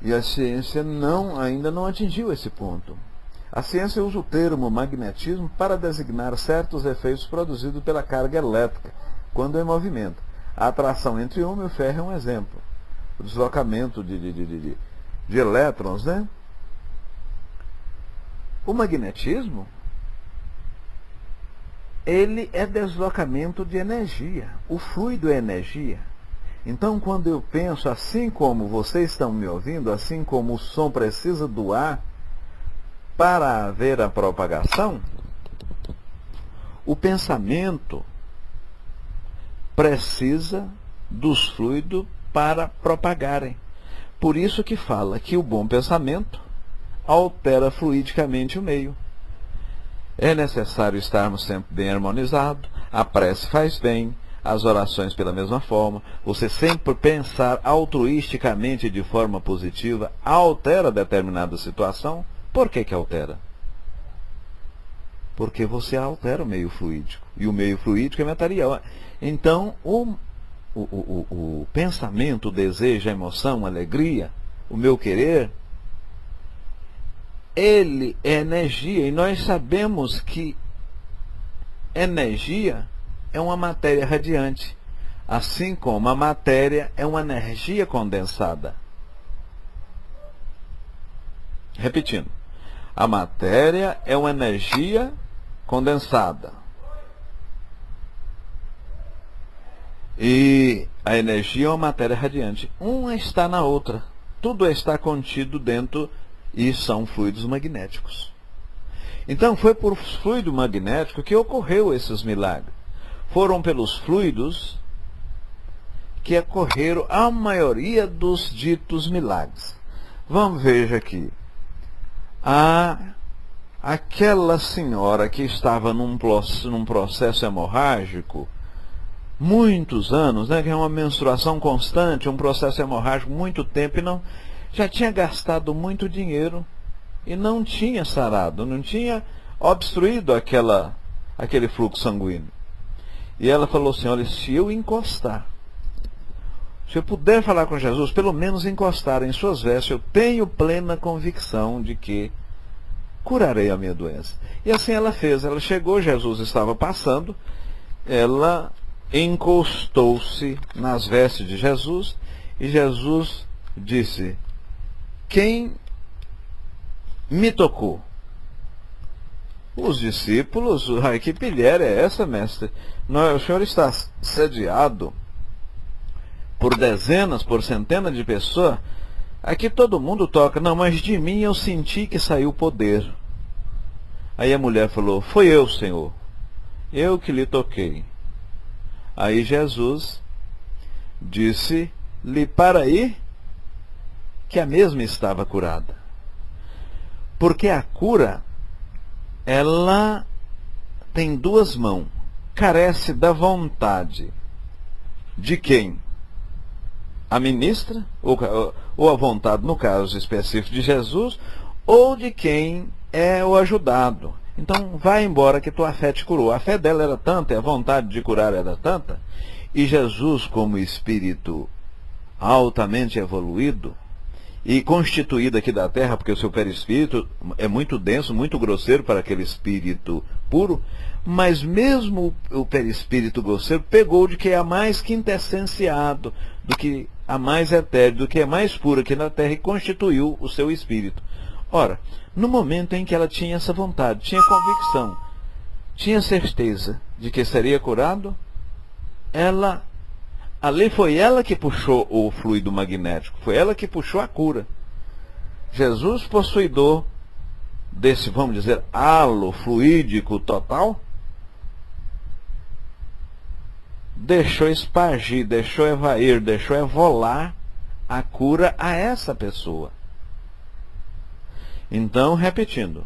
E a ciência ainda não atingiu esse ponto. A ciência usa o termo magnetismo para designar certos efeitos produzidos pela carga elétrica, quando em movimento. A atração entre o ímã e o ferro é um exemplo. O deslocamento de elétrons, né? O magnetismo, ele é deslocamento de energia. O fluido é energia. Então, quando eu penso, assim como vocês estão me ouvindo, assim como o som precisa do ar para haver a propagação, o pensamento precisa dos fluidos para propagarem. Por isso que fala que o bom pensamento altera fluidicamente o meio. É necessário estarmos sempre bem harmonizados, a prece faz bem, as orações pela mesma forma, você sempre pensar altruisticamente de forma positiva, altera determinada situação. Por que altera? Porque você altera o meio fluídico, e o meio fluídico é material. Então, o pensamento, o desejo, a emoção, a alegria, o meu querer, ele é energia, e nós sabemos que energia é uma matéria radiante, assim como a matéria é uma energia condensada. Repetindo, a matéria é uma energia condensada. E a energia é uma matéria radiante. Uma está na outra. Tudo está contido dentro e são fluidos magnéticos. Então foi por fluido magnético que ocorreu esses milagres. Foram pelos fluidos que ocorreram a maioria dos ditos milagres. Vamos ver aqui. Aquela senhora que estava num processo hemorrágico, muitos anos, né, que é uma menstruação constante, um processo hemorrágico, muito tempo, e já tinha gastado muito dinheiro e não tinha sarado, não tinha obstruído aquele fluxo sanguíneo. E ela falou assim, olha, se eu encostar, se eu puder falar com Jesus, pelo menos encostar em suas vestes, eu tenho plena convicção de que curarei a minha doença. E assim ela fez. Ela chegou, Jesus estava passando, ela encostou-se nas vestes de Jesus, e Jesus disse, quem me tocou? Os discípulos, que pilhéria é essa, mestre? O senhor está sediado por dezenas, por centenas de pessoas. Aqui todo mundo toca. Não, mas de mim eu senti que saiu poder. Aí a mulher falou, foi eu, Senhor. Eu que lhe toquei. Aí Jesus disse-lhe para ir, que a mesma estava curada. Porque a cura, ela tem duas mãos. Carece da vontade. De quem? A ministra, ou a vontade, no caso específico de Jesus, ou de quem é o ajudado. Então, vai embora que tua fé te curou. A fé dela era tanta, e a vontade de curar era tanta, e Jesus, como espírito altamente evoluído, e constituído aqui da terra, porque o seu perispírito é muito denso, muito grosseiro para aquele espírito puro, mas mesmo o perispírito grosseiro pegou de que é a mais quintessenciado, do que a mais etéreo, do que é mais puro aqui na terra, e constituiu o seu espírito. Ora, no momento em que ela tinha essa vontade, tinha convicção, tinha certeza de que seria curado, ali foi ela que puxou o fluido magnético, foi ela que puxou a cura. Jesus, possuidor desse, vamos dizer, halo fluídico total, deixou espargir, deixou evair, deixou evolar a cura a essa pessoa. Então, repetindo,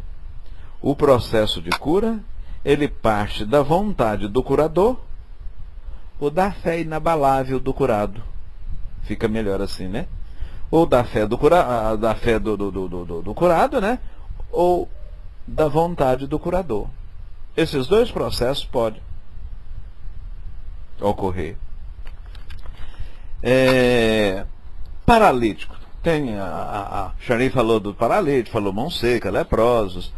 o processo de cura ele parte da vontade do curador ou da fé inabalável do curado. Fica melhor assim, né? Ou da fé do curado, né? Ou da vontade do curador. Esses dois processos podem ocorrer. Paralítico. Tem a Shani falou do paralítico, falou mão seca, leprosos.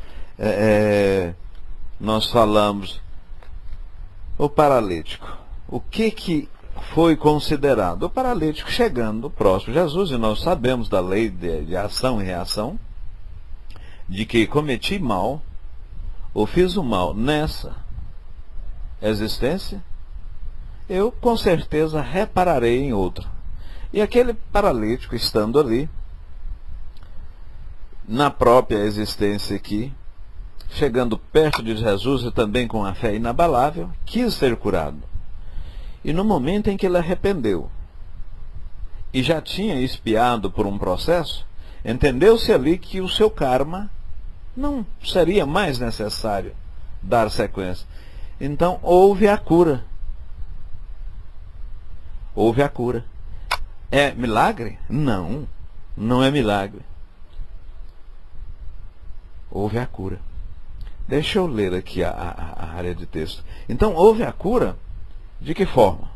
Nós falamos o paralítico. O que foi considerado? O paralítico chegando próximo de Jesus, e nós sabemos da lei de ação e reação, de que cometi mal, ou fiz o mal nessa existência, eu com certeza repararei em outra. E aquele paralítico, estando ali, na própria existência aqui, chegando perto de Jesus e também com a fé inabalável, quis ser curado. E no momento em que ele arrependeu, e já tinha expiado por um processo, entendeu-se ali que o seu karma não seria mais necessário dar sequência. Então houve a cura. Houve a cura. É milagre? Não, não é milagre. Houve a cura. Deixa eu ler aqui a área de texto. Então houve a cura. De que forma?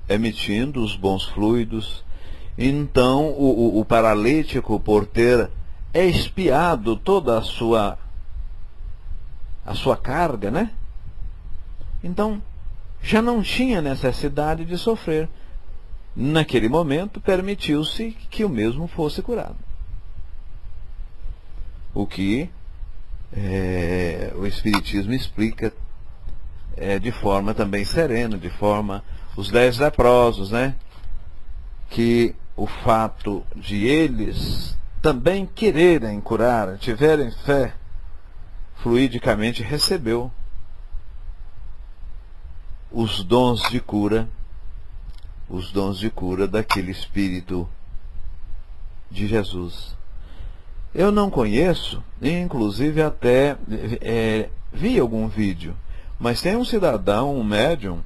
Emitindo os bons fluidos. Então, o paralítico, por ter expiado toda a sua carga, né? Então, já não tinha necessidade de sofrer. Naquele momento, permitiu-se que o mesmo fosse curado. O que o Espiritismo explica de forma também serena, de forma os 10 leprosos, né? Que o fato de eles também quererem curar, tiverem fé, fluidicamente recebeu os dons de cura daquele Espírito de Jesus. Eu não conheço, inclusive até vi algum vídeo, mas tem um cidadão, um médium,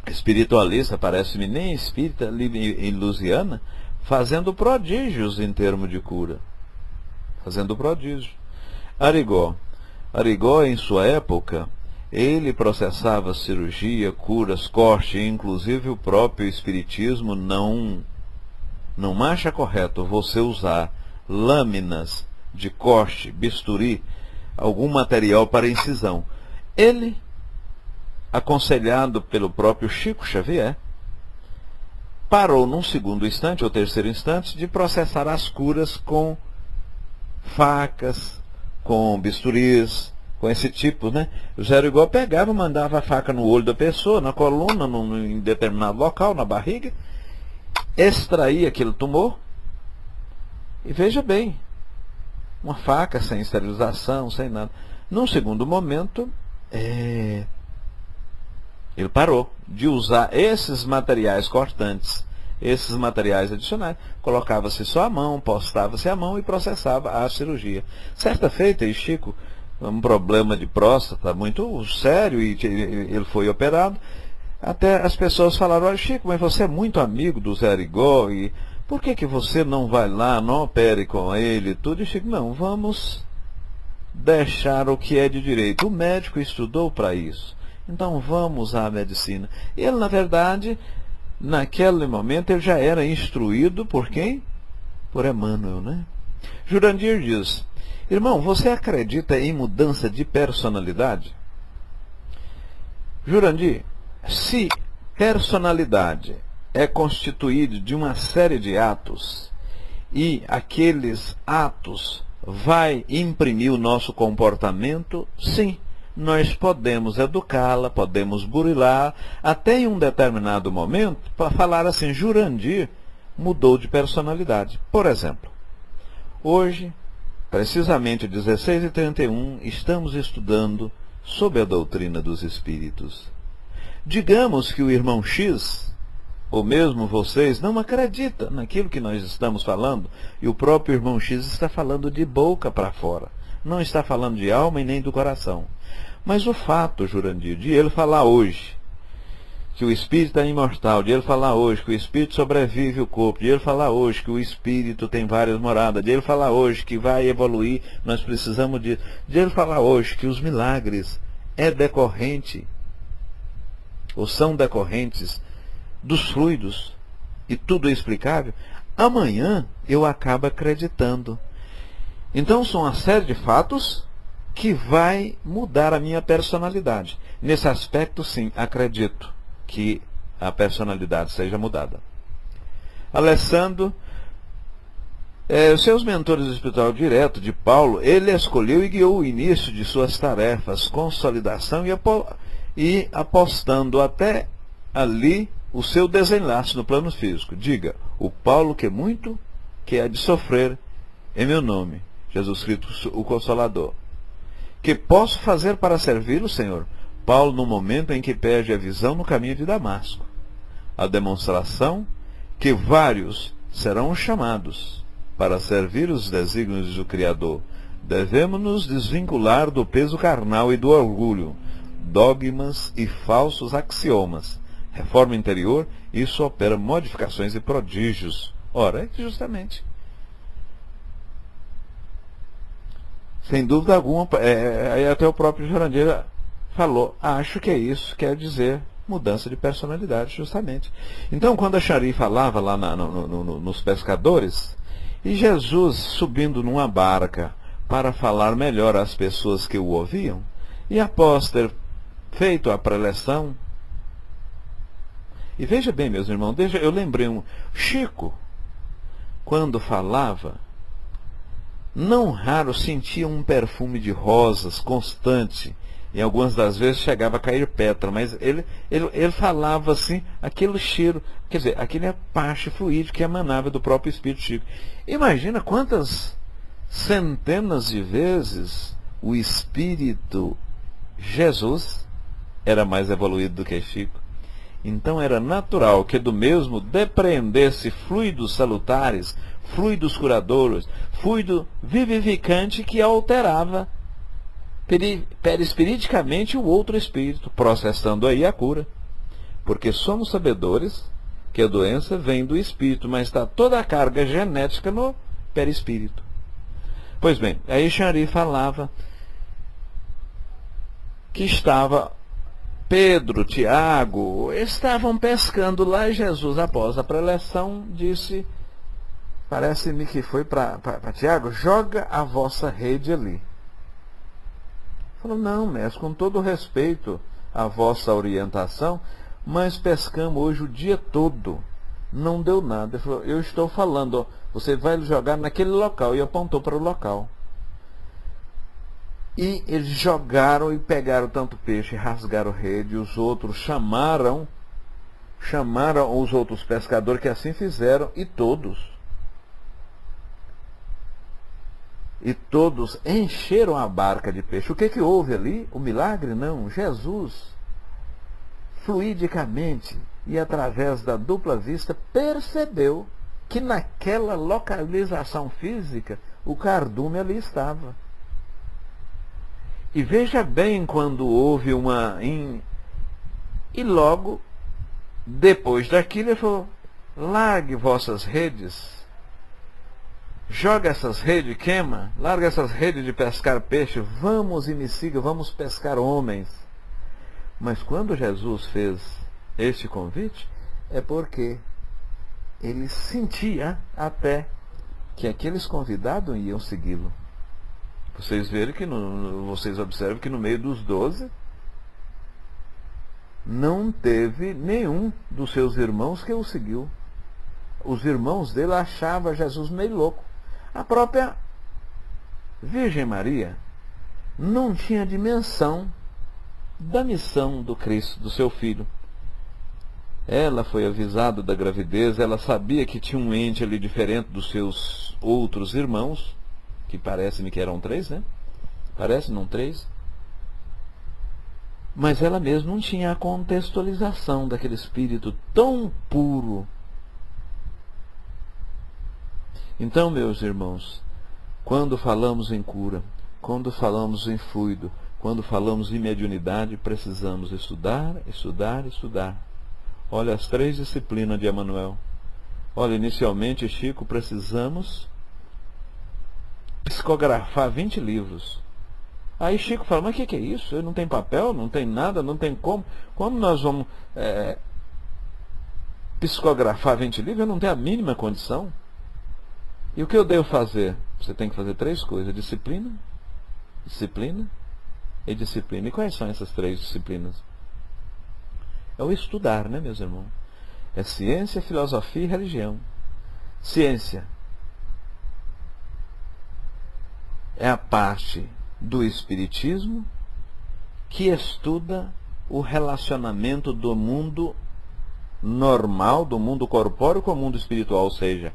espiritualista, parece-me nem espírita, ali em Louisiana, fazendo prodígios em termos de cura. Fazendo prodígio. Arigó, em sua época, ele processava cirurgia, curas, corte, inclusive o próprio Espiritismo não acha correto você usar lâminas de corte, bisturi, algum material para incisão. Ele, aconselhado pelo próprio Chico Xavier, parou num segundo instante ou terceiro instante de processar as curas com facas, com bisturis, com esse tipo, né? O Zé Arigó pegava, mandava a faca no olho da pessoa, na coluna, em determinado local, na barriga, extraía aquele tumor, e veja bem, uma faca sem esterilização, sem nada. Num segundo momento, ele parou de usar esses materiais cortantes, esses materiais adicionais, colocava-se só a mão, postava-se a mão e processava a cirurgia. Certa feita, e Chico, um problema de próstata muito sério, e ele foi operado. Até as pessoas falaram: olha, Chico, mas você é muito amigo do Zé Arigó, e por que você não vai lá, não opere com ele e tudo? E Chico: não, vamos deixar o que é de direito. O médico estudou para isso, então vamos à medicina. Ele, na verdade, naquele momento, ele já era instruído por quem? Por Emmanuel, né? Jurandir diz: irmão, você acredita em mudança de personalidade? Jurandir, se personalidade é constituída de uma série de atos, e aqueles atos vai imprimir o nosso comportamento, sim, nós podemos educá-la, podemos burilar, até em um determinado momento, para falar assim: Jurandir mudou de personalidade. Por exemplo, hoje, precisamente 16h31, estamos estudando sobre a doutrina dos espíritos. Digamos que o irmão X, ou mesmo vocês, não acredita naquilo que nós estamos falando, e o próprio irmão X está falando de boca para fora, não está falando de alma e nem do coração. Mas o fato, Jurandir, de ele falar hoje que o espírito é imortal, de ele falar hoje que o espírito sobrevive o corpo, de ele falar hoje que o espírito tem várias moradas, de ele falar hoje que vai evoluir, nós precisamos de ele falar hoje que os milagres é decorrente, ou são decorrentes dos fluidos, e tudo é explicável, amanhã eu acabo acreditando. Então são uma série de fatos que vai mudar a minha personalidade. Nesse aspecto, sim, acredito que a personalidade seja mudada. Alessandro, os seus mentores espiritual direto de Paulo, ele escolheu e guiou o início de suas tarefas, consolidação e apostando até ali o seu desenlace no plano físico. Diga, o Paulo que muito que há de sofrer em meu nome, Jesus Cristo o Consolador. Que posso fazer para servir o Senhor? Paulo, no momento em que perde a visão no caminho de Damasco. A demonstração que vários serão chamados para servir os desígnios do Criador. Devemos nos desvincular do peso carnal e do orgulho, dogmas e falsos axiomas. Reforma interior, isso opera modificações e prodígios. Ora, é justamente. Sem dúvida alguma, até o próprio Jurandir falou, acho que é isso, quer dizer mudança de personalidade, justamente. Então, quando a Shari falava lá nos pescadores, e Jesus subindo numa barca para falar melhor às pessoas que o ouviam, e após ter feito a preleção, e veja bem, meus irmãos, eu lembrei Chico, quando falava, não raro sentia um perfume de rosas constante, e algumas das vezes chegava a cair pétala, mas ele falava assim, aquele cheiro, quer dizer, aquele apache fluídico que emanava do próprio Espírito Chico. Imagina quantas centenas de vezes o Espírito Jesus era mais evoluído do que Chico. Então era natural que do mesmo depreendesse fluidos salutares, fluidos curadores, fluido vivificante que alterava perispiriticamente o outro espírito, processando aí a cura. Porque somos sabedores que a doença vem do espírito, mas está toda a carga genética no perispírito. Pois bem, aí Shari falava que estava Pedro, Tiago, estavam pescando lá e Jesus, após a preleção, disse, parece-me que foi para Tiago, joga a vossa rede ali. Falou, não, mestre, com todo respeito à vossa orientação, mas pescamos hoje o dia todo, não deu nada. Ele falou, eu estou falando, ó, você vai jogar naquele local, e apontou para o local. E eles jogaram e pegaram tanto peixe, rasgaram rede, e os outros chamaram os outros pescadores que assim fizeram, e todos encheram a barca de peixe. O que houve ali? O milagre? Não. Jesus, fluidicamente e através da dupla vista, percebeu que naquela localização física o cardume ali estava. E veja bem quando houve e logo, depois daquilo, ele falou, largue vossas redes, joga essas redes, queima, larga essas redes de pescar peixe, vamos e me siga, vamos pescar homens. Mas quando Jesus fez este convite, é porque ele sentia até que aqueles convidados iam segui-lo. Vocês verem que vocês observam que no meio dos 12 não teve nenhum dos seus irmãos que o seguiu. Os irmãos dele achavam Jesus meio louco. A própria Virgem Maria não tinha dimensão da missão do Cristo, do seu filho. Ela foi avisada da gravidez, ela sabia que tinha um ente ali diferente dos seus outros irmãos, que parece-me que eram 3, né? Parece, não 3? Mas ela mesma não tinha a contextualização daquele espírito tão puro. Então, meus irmãos, quando falamos em cura, quando falamos em fluido, quando falamos em mediunidade, precisamos estudar, estudar, estudar. Olha as 3 disciplinas de Emmanuel. Olha, inicialmente, Chico, precisamos psicografar 20 livros. Aí Chico fala, mas o que é isso? Não tem papel, não tem nada, não tem como. Como nós vamos psicografar 20 livros? Eu não tenho a mínima condição. E o que eu devo fazer? Você tem que fazer 3 coisas: disciplina, disciplina e disciplina. E quais são essas 3 disciplinas? É o estudar, né, meus irmãos? É ciência, filosofia e religião. Ciência é a parte do espiritismo que estuda o relacionamento do mundo normal, do mundo corpóreo com o mundo espiritual, ou seja,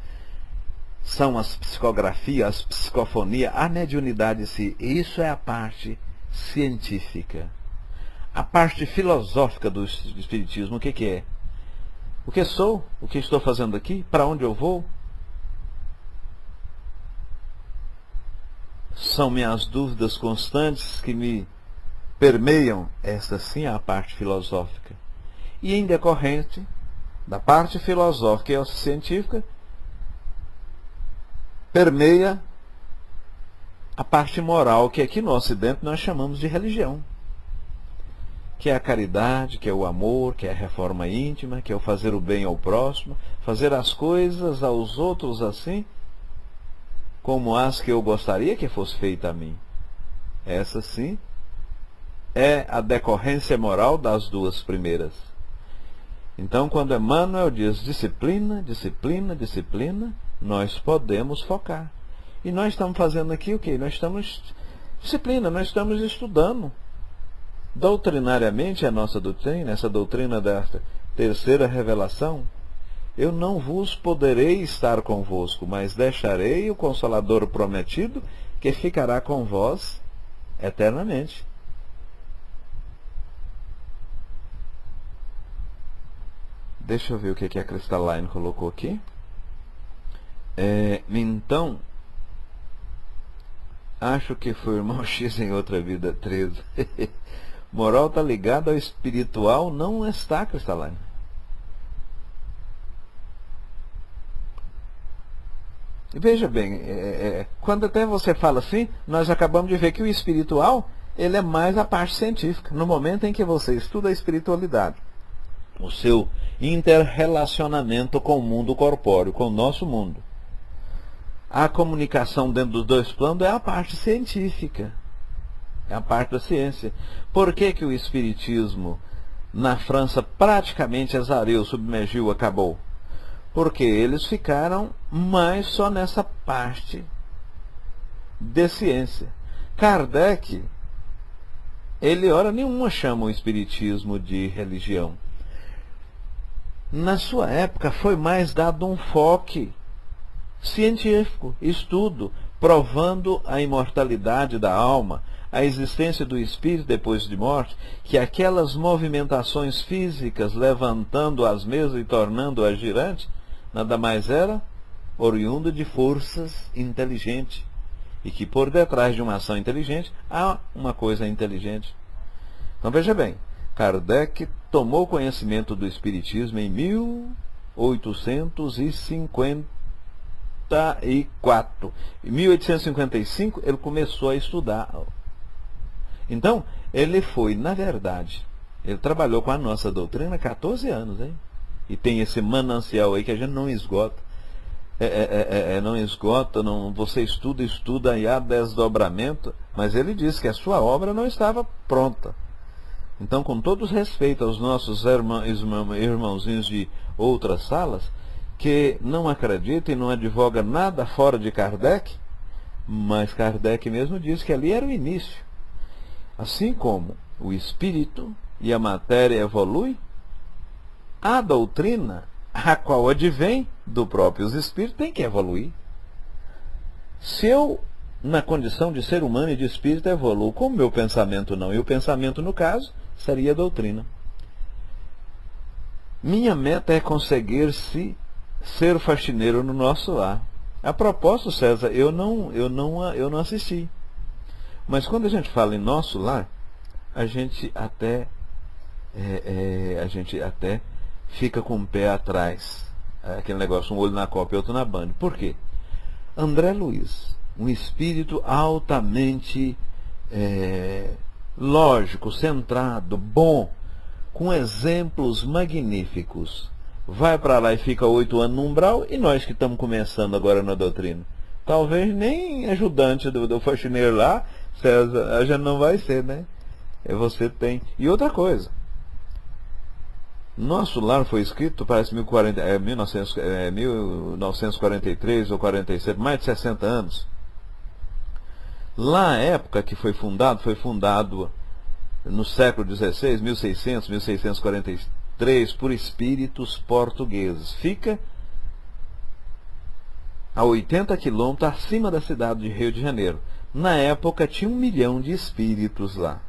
são as psicografias, as psicofonias, a mediunidade em si. Isso é a parte científica. A parte filosófica do espiritismo, o que é? O que sou? O que estou fazendo aqui? Para onde eu vou? São minhas dúvidas constantes que me permeiam. Esta sim é a parte filosófica. E em decorrente da parte filosófica e científica, permeia a parte moral, que aqui no Ocidente nós chamamos de religião. Que é a caridade, que é o amor, que é a reforma íntima, que é o fazer o bem ao próximo, fazer as coisas aos outros assim, como as que eu gostaria que fosse feita a mim. Essa sim é a decorrência moral das 2 primeiras. Então, quando Emmanuel diz disciplina, disciplina, disciplina, nós podemos focar. E nós estamos fazendo aqui o quê? Nós estamos estudando doutrinariamente a nossa doutrina, essa doutrina da 3ª revelação. Eu não vos poderei estar convosco, mas deixarei o Consolador prometido, que ficará com vós eternamente. Deixa eu ver o que a Cristaline colocou aqui. Então, acho que foi o irmão X em outra vida, 13. Moral está ligado ao espiritual, não está, Cristaline. Veja bem, quando até você fala assim, nós acabamos de ver que o espiritual, ele é mais a parte científica. No momento em que você estuda a espiritualidade, o seu interrelacionamento com o mundo corpóreo, com o nosso mundo, a comunicação dentro dos 2 planos é a parte científica, é a parte da ciência. Por que que o espiritismo na França praticamente exariu, submergiu, acabou? Porque eles ficaram mais só nessa parte de ciência. Kardec, ele hora nenhuma chama o espiritismo de religião. Na sua época foi mais dado um foco científico, estudo, provando a imortalidade da alma, a existência do espírito depois de morte, que aquelas movimentações físicas, levantando as mesas e tornando-as girantes, nada mais era oriundo de forças inteligentes, e que por detrás de uma ação inteligente há uma coisa inteligente. Então veja bem, Kardec tomou conhecimento do espiritismo em 1854. Em 1855 ele começou a estudar. Então, ele foi, na verdade, ele trabalhou com a nossa doutrina há 14 anos, hein? E tem esse manancial aí que a gente não esgota. Não esgota, não, você estuda e há desdobramento, mas ele disse que a sua obra não estava pronta. Então, com todo respeito aos nossos irmãozinhos de outras salas, que não acreditam e não advogam nada fora de Kardec, mas Kardec mesmo disse que ali era o início. Assim como o espírito e a matéria evoluem, a doutrina, a qual advém do próprio espírito, tem que evoluir. Se eu, na condição de ser humano e de espírito, evoluo, como meu pensamento não, e o pensamento, no caso, seria a doutrina. Minha meta é conseguir ser faxineiro no nosso lar. A propósito, César, eu não assisti. Mas quando a gente fala em nosso lar, a gente até fica com o pé atrás. Aquele negócio, um olho na Copa e outro na Band. Por quê? André Luiz, um espírito altamente lógico, centrado, bom, com exemplos magníficos, vai para lá e fica 8 anos no umbral, e nós que estamos começando agora na doutrina, talvez nem ajudante do faxineiro lá, César, a gente não vai ser, né? Você tem. E outra coisa, nosso lar foi escrito, parece 1943 ou 47, mais de 60 anos. Lá, a época que foi fundado no século XVI, 1600, 1643, por espíritos portugueses. Fica a 80 quilômetros acima da cidade de Rio de Janeiro. Na época tinha 1 milhão de espíritos lá.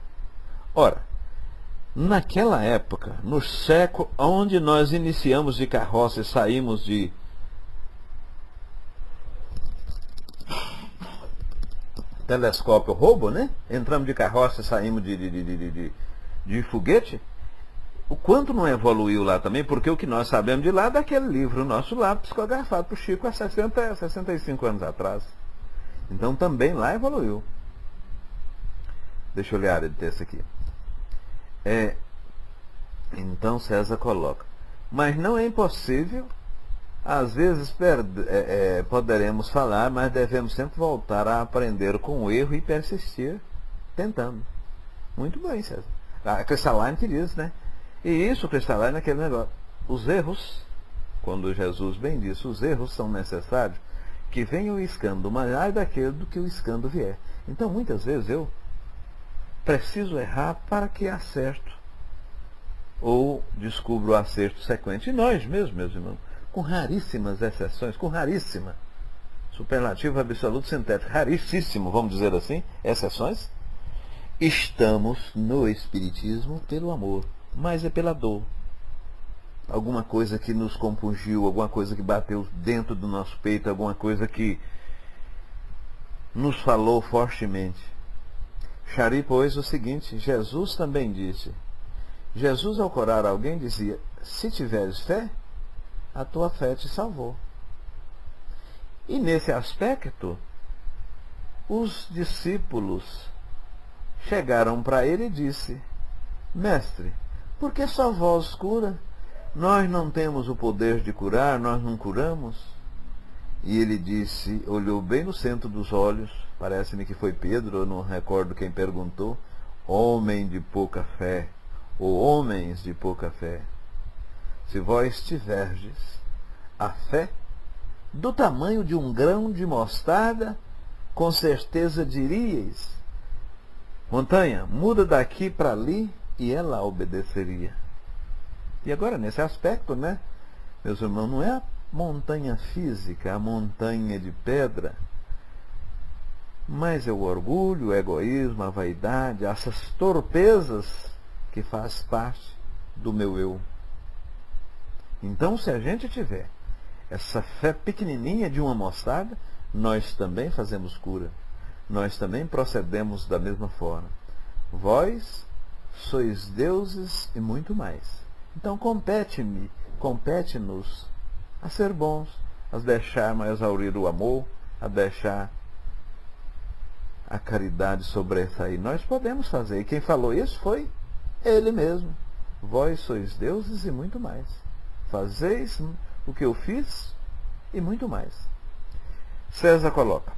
Ora, naquela época, no século onde nós iniciamos de carroça e saímos de telescópio roubo, né? Entramos de carroça e saímos de foguete. O quanto não evoluiu lá também, porque o que nós sabemos de lá é daquele livro, Nosso Lar, psicografado por Chico há 65 anos atrás. Então também lá evoluiu. Deixa eu olhar de texto aqui. Então César coloca, mas não é impossível, às vezes poderemos falar, mas devemos sempre voltar a aprender com o erro e persistir tentando. Muito bem, César. A Cristalline que diz, né? E isso, Cristalline, é aquele negócio. Os erros, quando Jesus bem disse, os erros são necessários, que venha o escândalo, mas ai daquele do que o escândalo vier. Então muitas vezes eu preciso errar para que acerto, ou descubro o acerto sequente. E nós mesmos, meus irmãos, com raríssimas exceções, com raríssima, superlativo absoluto sintético, raríssimo, vamos dizer assim, exceções, estamos no Espiritismo pelo amor, mas é pela dor. Alguma coisa que nos compungiu, alguma coisa que bateu dentro do nosso peito, alguma coisa que nos falou fortemente. Chari, pois, o seguinte, Jesus também disse, Jesus ao curar alguém dizia, se tiveres fé, a tua fé te salvou. E nesse aspecto, os discípulos chegaram para ele e disse, mestre, por que só vós cura? Nós não temos o poder de curar, nós não curamos. E ele disse, olhou bem no centro dos olhos, parece-me que foi Pedro, eu não recordo quem perguntou, homem de pouca fé, ou homens de pouca fé, se vós tiverdes a fé do tamanho de um grão de mostarda, com certeza diríeis, montanha, muda daqui para ali, e ela obedeceria. E agora, nesse aspecto, né, meus irmãos, não é a montanha física, a montanha de pedra, mas é o orgulho, o egoísmo, a vaidade, essas torpezas que faz parte do meu eu. Então, se a gente tiver essa fé pequenininha de uma mostarda, nós também fazemos cura. Nós também procedemos da mesma forma. Vós sois deuses e muito mais. Então, compete-nos a ser bons, a deixar mais exaurir o amor, a deixar a caridade sobressair. Nós podemos fazer. E quem falou isso foi ele mesmo. Vós sois deuses e muito mais. Fazeis o que eu fiz e muito mais. César coloca.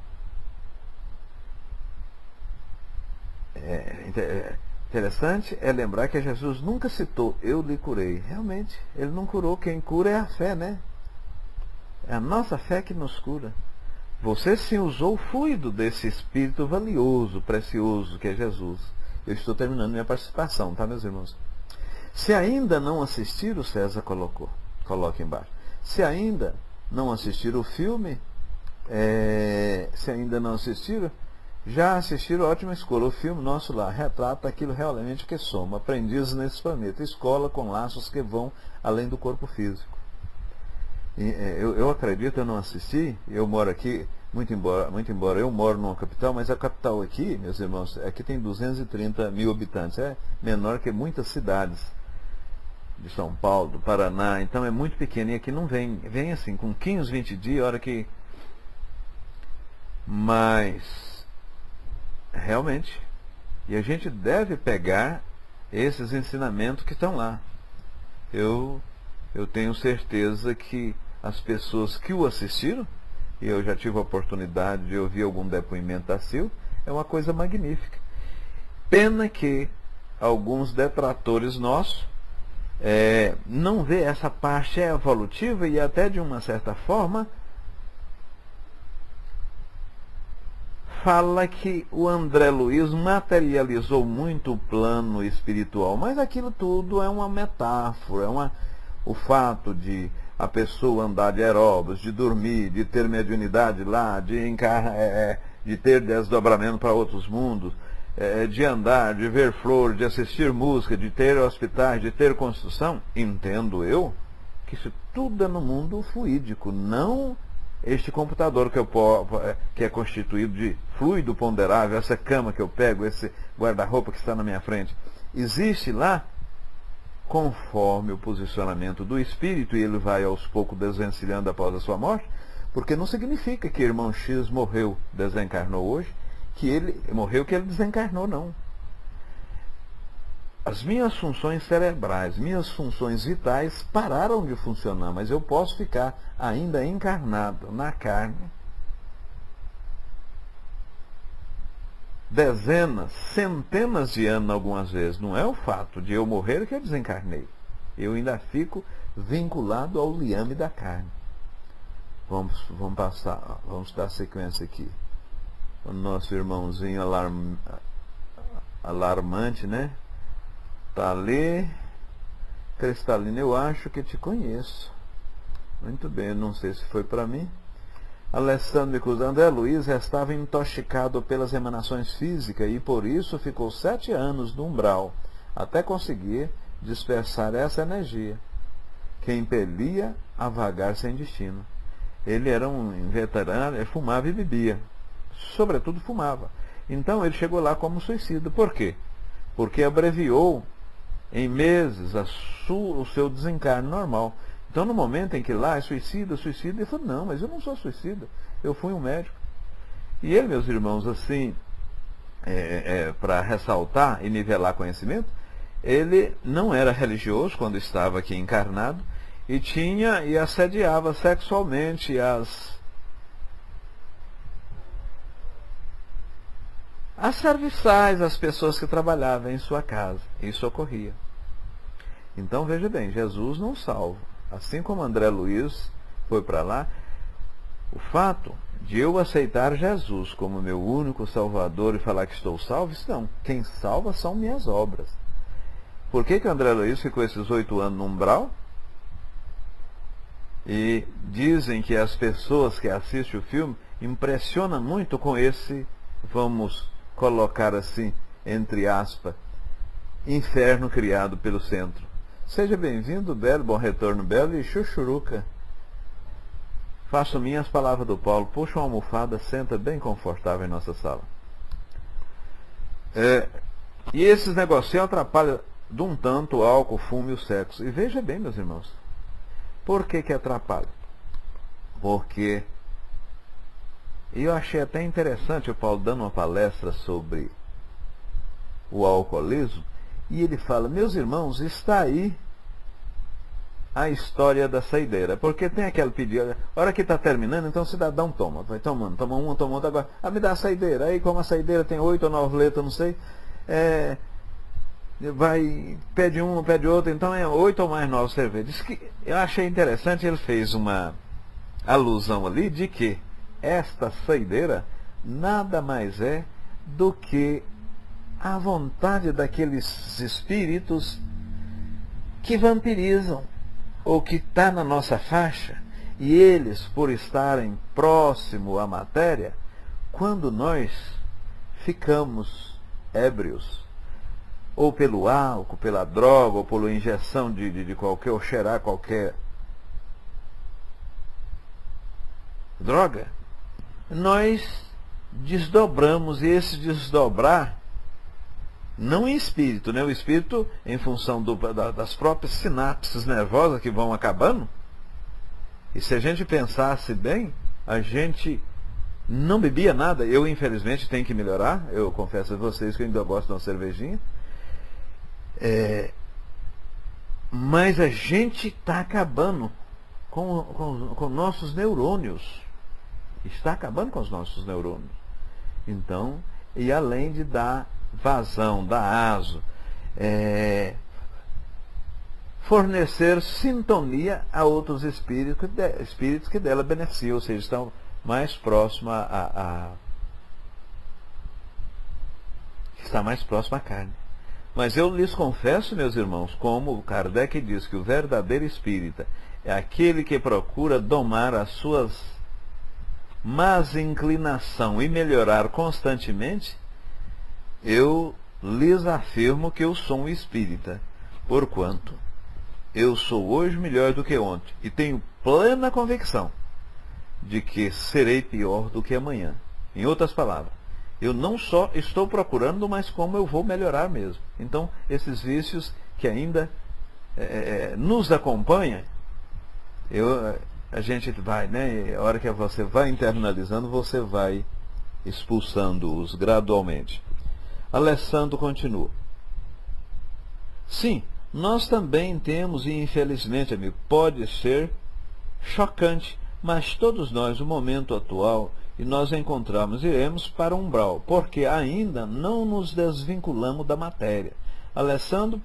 Interessante é lembrar que Jesus nunca citou eu lhe curei. Realmente, ele não curou. Quem cura é a fé, né? É a nossa fé que nos cura. Você sim usou o fluido desse Espírito valioso, precioso, que é Jesus. Eu estou terminando minha participação, tá, meus irmãos? Se ainda não assistir, o César coloca embaixo. Se ainda não assistir o filme, se ainda não assistiram, já assistiram, ótima escolha. O filme Nosso Lar retrata aquilo realmente que somos, aprendizes nesse planeta, escola com laços que vão além do corpo físico. Eu acredito, eu não assisti, eu moro aqui muito embora eu moro numa capital, mas a capital aqui, meus irmãos, aqui tem 230 mil habitantes, é menor que muitas cidades de São Paulo, do Paraná, então é muito pequeno, e aqui não vem assim, com 15, 20 dias, a hora que... Mas, realmente, e a gente deve pegar esses ensinamentos que estão lá. Eu tenho certeza que as pessoas que o assistiram, e eu já tive a oportunidade de ouvir algum depoimento da Sil, é uma coisa magnífica. Pena que alguns detratores nossos não vê essa parte evolutiva e até de uma certa forma fala que o André Luiz materializou muito o plano espiritual, mas aquilo tudo é uma metáfora, o fato de a pessoa andar de aeróbus, de dormir, de ter mediunidade lá, de ter desdobramento para outros mundos, de andar, de ver flores, de assistir música, de ter hospitais, de ter construção, entendo eu que isso tudo é no mundo fluídico, não este computador que é constituído de fluido ponderável, essa cama que eu pego, esse guarda-roupa que está na minha frente. Existe lá conforme o posicionamento do espírito, e ele vai aos poucos desvencilhando após a sua morte, porque não significa que irmão X morreu, desencarnou hoje, que ele morreu, que ele desencarnou, não. As minhas funções cerebrais, minhas funções vitais pararam de funcionar, mas eu posso ficar ainda encarnado na carne dezenas, centenas de anos algumas vezes. Não é o fato de eu morrer que eu desencarnei. Eu ainda fico vinculado ao liame da carne. Vamos dar sequência aqui. O nosso irmãozinho alarmante, né? Tá ali. Cristalina, eu acho que te conheço. Muito bem, eu não sei se foi para mim. Alessandro Cruz, André Luiz estava intoxicado pelas emanações físicas e por isso ficou 7 anos no umbral, até conseguir dispersar essa energia, que impelia a vagar sem destino. Ele era um veterano, ele fumava e bebia, sobretudo fumava. Então ele chegou lá como suicida. Por quê? Porque abreviou em meses o seu desencarne normal. Então, no momento em que lá é suicida, ele falou, não, mas eu não sou suicida, eu fui um médico. E ele, meus irmãos, assim, para ressaltar e nivelar conhecimento, ele não era religioso quando estava aqui encarnado, e assediava sexualmente as serviçais, as pessoas que trabalhavam em sua casa. Isso ocorria. Então, veja bem, Jesus não salva. Assim como André Luiz foi para lá, o fato de eu aceitar Jesus como meu único Salvador e falar que estou salvo, isso não. Quem salva são minhas obras. Por que André Luiz ficou esses 8 anos no umbral? E dizem que as pessoas que assistem o filme impressionam muito com esse, vamos colocar assim, entre aspas, inferno criado pelo centro. Seja bem-vindo, Belo, bom retorno, Belo, e Chuchuruca. Faço minhas palavras do Paulo, puxa uma almofada, senta bem confortável em nossa sala. E esses negocinhos atrapalham de um tanto o álcool, o fumo e o sexo. E veja bem, meus irmãos, por que atrapalha? Porque eu achei até interessante o Paulo dando uma palestra sobre o alcoolismo, e ele fala, meus irmãos, está aí a história da saideira. Porque tem aquele pedido, a hora que está terminando, então o cidadão toma, vai tomando, toma outra, agora, me dá a saideira. Aí como a saideira tem 8 ou 9 letras, não sei, pede uma, pede outra, então é 8 ou mais 9 cervejas. Eu achei interessante, ele fez uma alusão ali de que esta saideira nada mais é do que a vontade daqueles espíritos que vampirizam, ou que está na nossa faixa, e eles, por estarem próximo à matéria, quando nós ficamos ébrios, ou pelo álcool, pela droga, ou pela injeção de qualquer, ou cheirar qualquer droga, nós desdobramos, e esse desdobrar, não em espírito, né? O espírito, em função das próprias sinapses nervosas que vão acabando, e se a gente pensasse bem, a gente não bebia nada. Eu, infelizmente, tenho que melhorar. Eu confesso a vocês que eu ainda gosto de uma cervejinha. Mas a gente está acabando com nossos neurônios. Está acabando com os nossos neurônios. Então, e além de dar vazão, dar aso, fornecer sintonia a outros espíritos que dela beneficiam, ou seja, estão mais próximos está mais próximo à carne. Mas eu lhes confesso, meus irmãos, como Kardec diz que o verdadeiro espírita é aquele que procura domar as suas más inclinações e melhorar constantemente, eu lhes afirmo que eu sou um espírita, porquanto eu sou hoje melhor do que ontem, e tenho plena convicção de que serei pior do que amanhã. Em outras palavras, eu não só estou procurando, mas como eu vou melhorar mesmo. Então, esses vícios que ainda nos acompanham, a gente vai, né? A hora que você vai internalizando, você vai expulsando-os gradualmente. Alessandro continua. Sim, nós também temos, e infelizmente, amigo, pode ser chocante, mas todos nós, no momento atual, e nós encontramos, iremos para um umbral, porque ainda não nos desvinculamos da matéria. Alessandro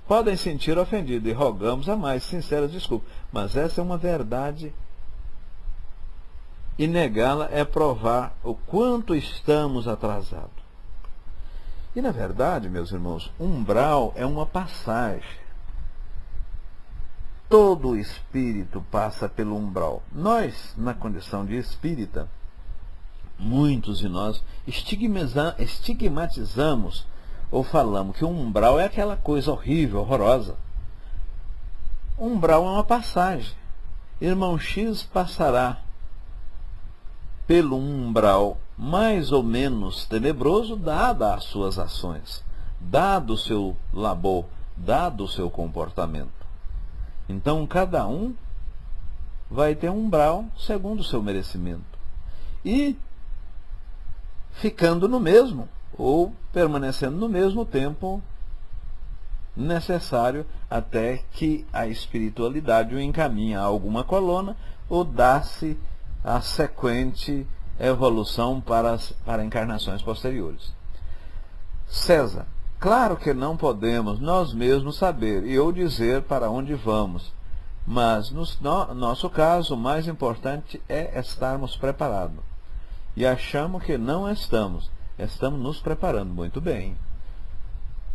podem sentir ofendido, e rogamos a mais sinceras desculpas, mas essa é uma verdade, e negá-la é provar o quanto estamos atrasados. E na verdade, meus irmãos, umbral é uma passagem. Todo espírito passa pelo umbral. Nós, na condição de espírita, muitos de nós estigmatizamos ou falamos que o umbral é aquela coisa horrível, horrorosa. O umbral é uma passagem. Irmão X passará pelo umbral mais ou menos tenebroso, dada as suas ações, dado o seu labor, dado o seu comportamento. Então, cada um vai ter um umbral segundo o seu merecimento. E ficando no mesmo, ou permanecendo no mesmo tempo necessário até que a espiritualidade o encaminhe a alguma coluna ou dá-se a sequente evolução para encarnações posteriores. César. Claro que não podemos nós mesmos saber e ou dizer para onde vamos, mas no nosso caso o mais importante é estarmos preparados. E achamos que não estamos nos preparando muito bem.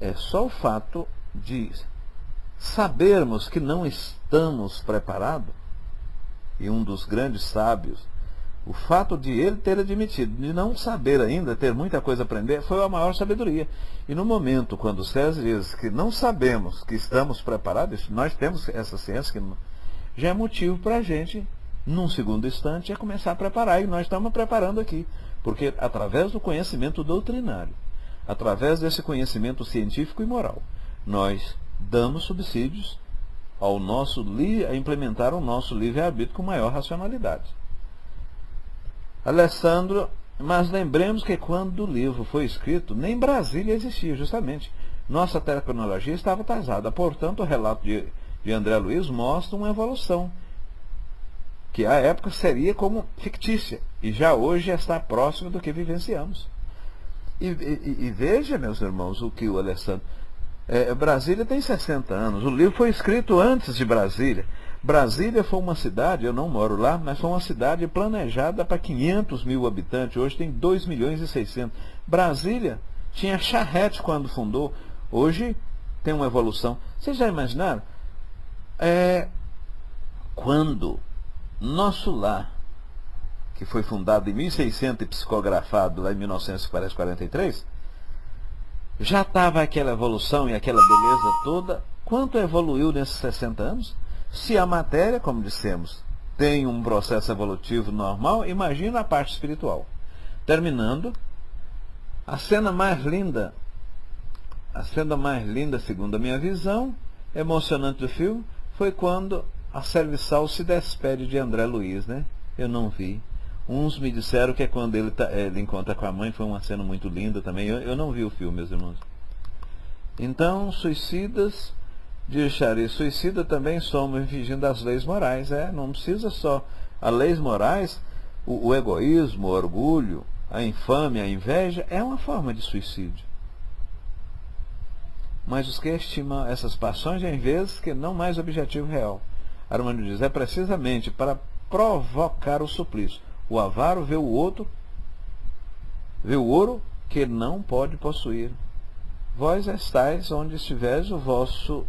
É só o fato de sabermos que não estamos preparados, e um dos grandes sábios, o fato de ele ter admitido, de não saber ainda, ter muita coisa a aprender, foi a maior sabedoria. E no momento, quando César diz que não sabemos que estamos preparados, nós temos essa ciência que já é motivo para a gente, num segundo instante, começar a preparar. E nós estamos preparando aqui. Porque através do conhecimento doutrinário, através desse conhecimento científico e moral, nós damos subsídios a implementar o nosso livre-arbítrio com maior racionalidade. Alessandro, mas lembremos que quando o livro foi escrito, nem Brasília existia, justamente. Nossa tecnologia estava atrasada. Portanto, o relato de André Luiz mostra uma evolução, que à época seria como fictícia, e já hoje está próximo do que vivenciamos. E veja, meus irmãos, o que o Alessandro... Brasília tem 60 anos, o livro foi escrito antes de Brasília. Brasília foi uma cidade, eu não moro lá, mas foi uma cidade planejada para 500 mil habitantes, hoje tem 2 milhões e 600. Brasília tinha charrete quando fundou, hoje tem uma evolução. Vocês já imaginaram? Quando nosso lar, que foi fundado em 1600 e psicografado lá em 1943, já estava aquela evolução e aquela beleza toda, quanto evoluiu nesses 60 anos? Se a matéria, como dissemos, tem um processo evolutivo normal, imagina a parte espiritual. Terminando, a cena mais linda, segundo a minha visão, emocionante do filme, foi quando a serviçal se despede de André Luiz, né? Eu não vi. Uns me disseram que é quando ele encontra com a mãe, foi uma cena muito linda também. Eu não vi o filme, meus irmãos. Então, suicidas, diz Chari, suicida também somos infringindo as leis morais. Não precisa só as leis morais, o egoísmo, o orgulho, a infâmia, a inveja, é uma forma de suicídio. Mas os que estimam essas paixões, em vez que não mais objetivo real. Armando diz, é precisamente para provocar o suplício. O avaro vê o ouro que não pode possuir. Vós estáis onde estiveres o vosso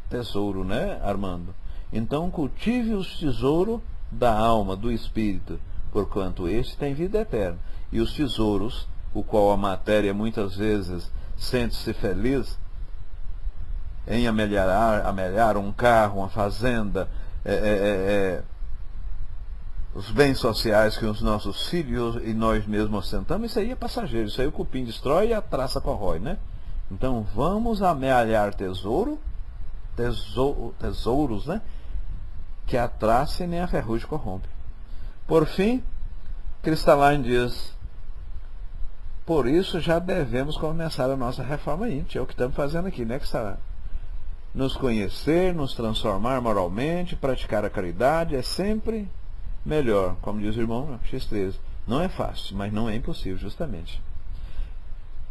tesouro, né, Armando? Então cultive o tesouro da alma, do espírito, porquanto este tem vida eterna. E os tesouros, o qual a matéria muitas vezes sente-se feliz em amelhar um carro, uma fazenda, os bens sociais que os nossos filhos e nós mesmos ostentamos, isso aí é passageiro, isso aí o cupim destrói e a traça corrói, né? Então vamos amealhar tesouros, né? Que a traça e nem a ferrugem corrompe. Por fim, Crystalline diz, por isso já devemos começar a nossa reforma íntima, é o que estamos fazendo aqui, né, Crystalline? Nos conhecer, nos transformar moralmente, praticar a caridade, é sempre melhor, como diz o irmão X13. Não é fácil, mas não é impossível, justamente.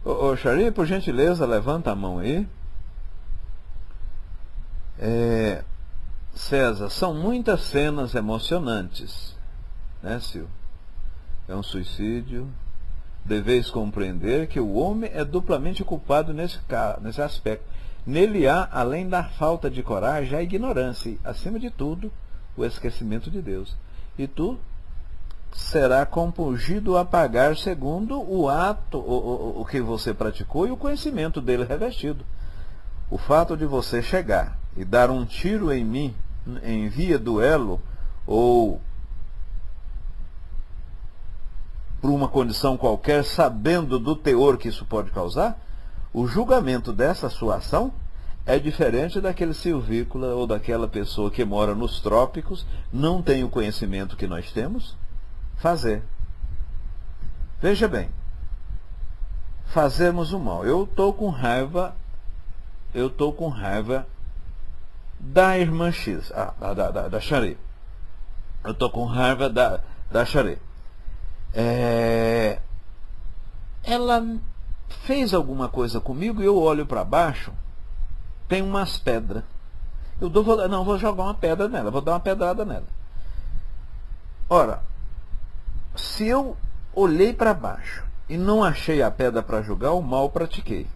Ô Chari, por gentileza, levanta a mão aí. César, são muitas cenas emocionantes, né, Sil? É um suicídio. Deveis compreender que o homem é duplamente culpado nesse aspecto. Nele há, além da falta de coragem, a ignorância e, acima de tudo, o esquecimento de Deus. E tu será compungido a pagar segundo o ato, o que você praticou e o conhecimento dele revestido. O fato de você chegar e dar um tiro em mim, em via duelo, ou por uma condição qualquer, sabendo do teor que isso pode causar, o julgamento dessa sua ação é diferente daquele silvícola ou daquela pessoa que mora nos trópicos, não tem o conhecimento que nós temos, fazer. Veja bem, fazemos o mal. Eu estou com raiva da irmã X, da Chari. Eu estou com raiva da Chari. Ela fez alguma coisa comigo e eu olho para baixo, tem umas pedras. Vou jogar uma pedra nela, vou dar uma pedrada nela. Ora, se eu olhei para baixo e não achei a pedra para jogar, o mal pratiquei.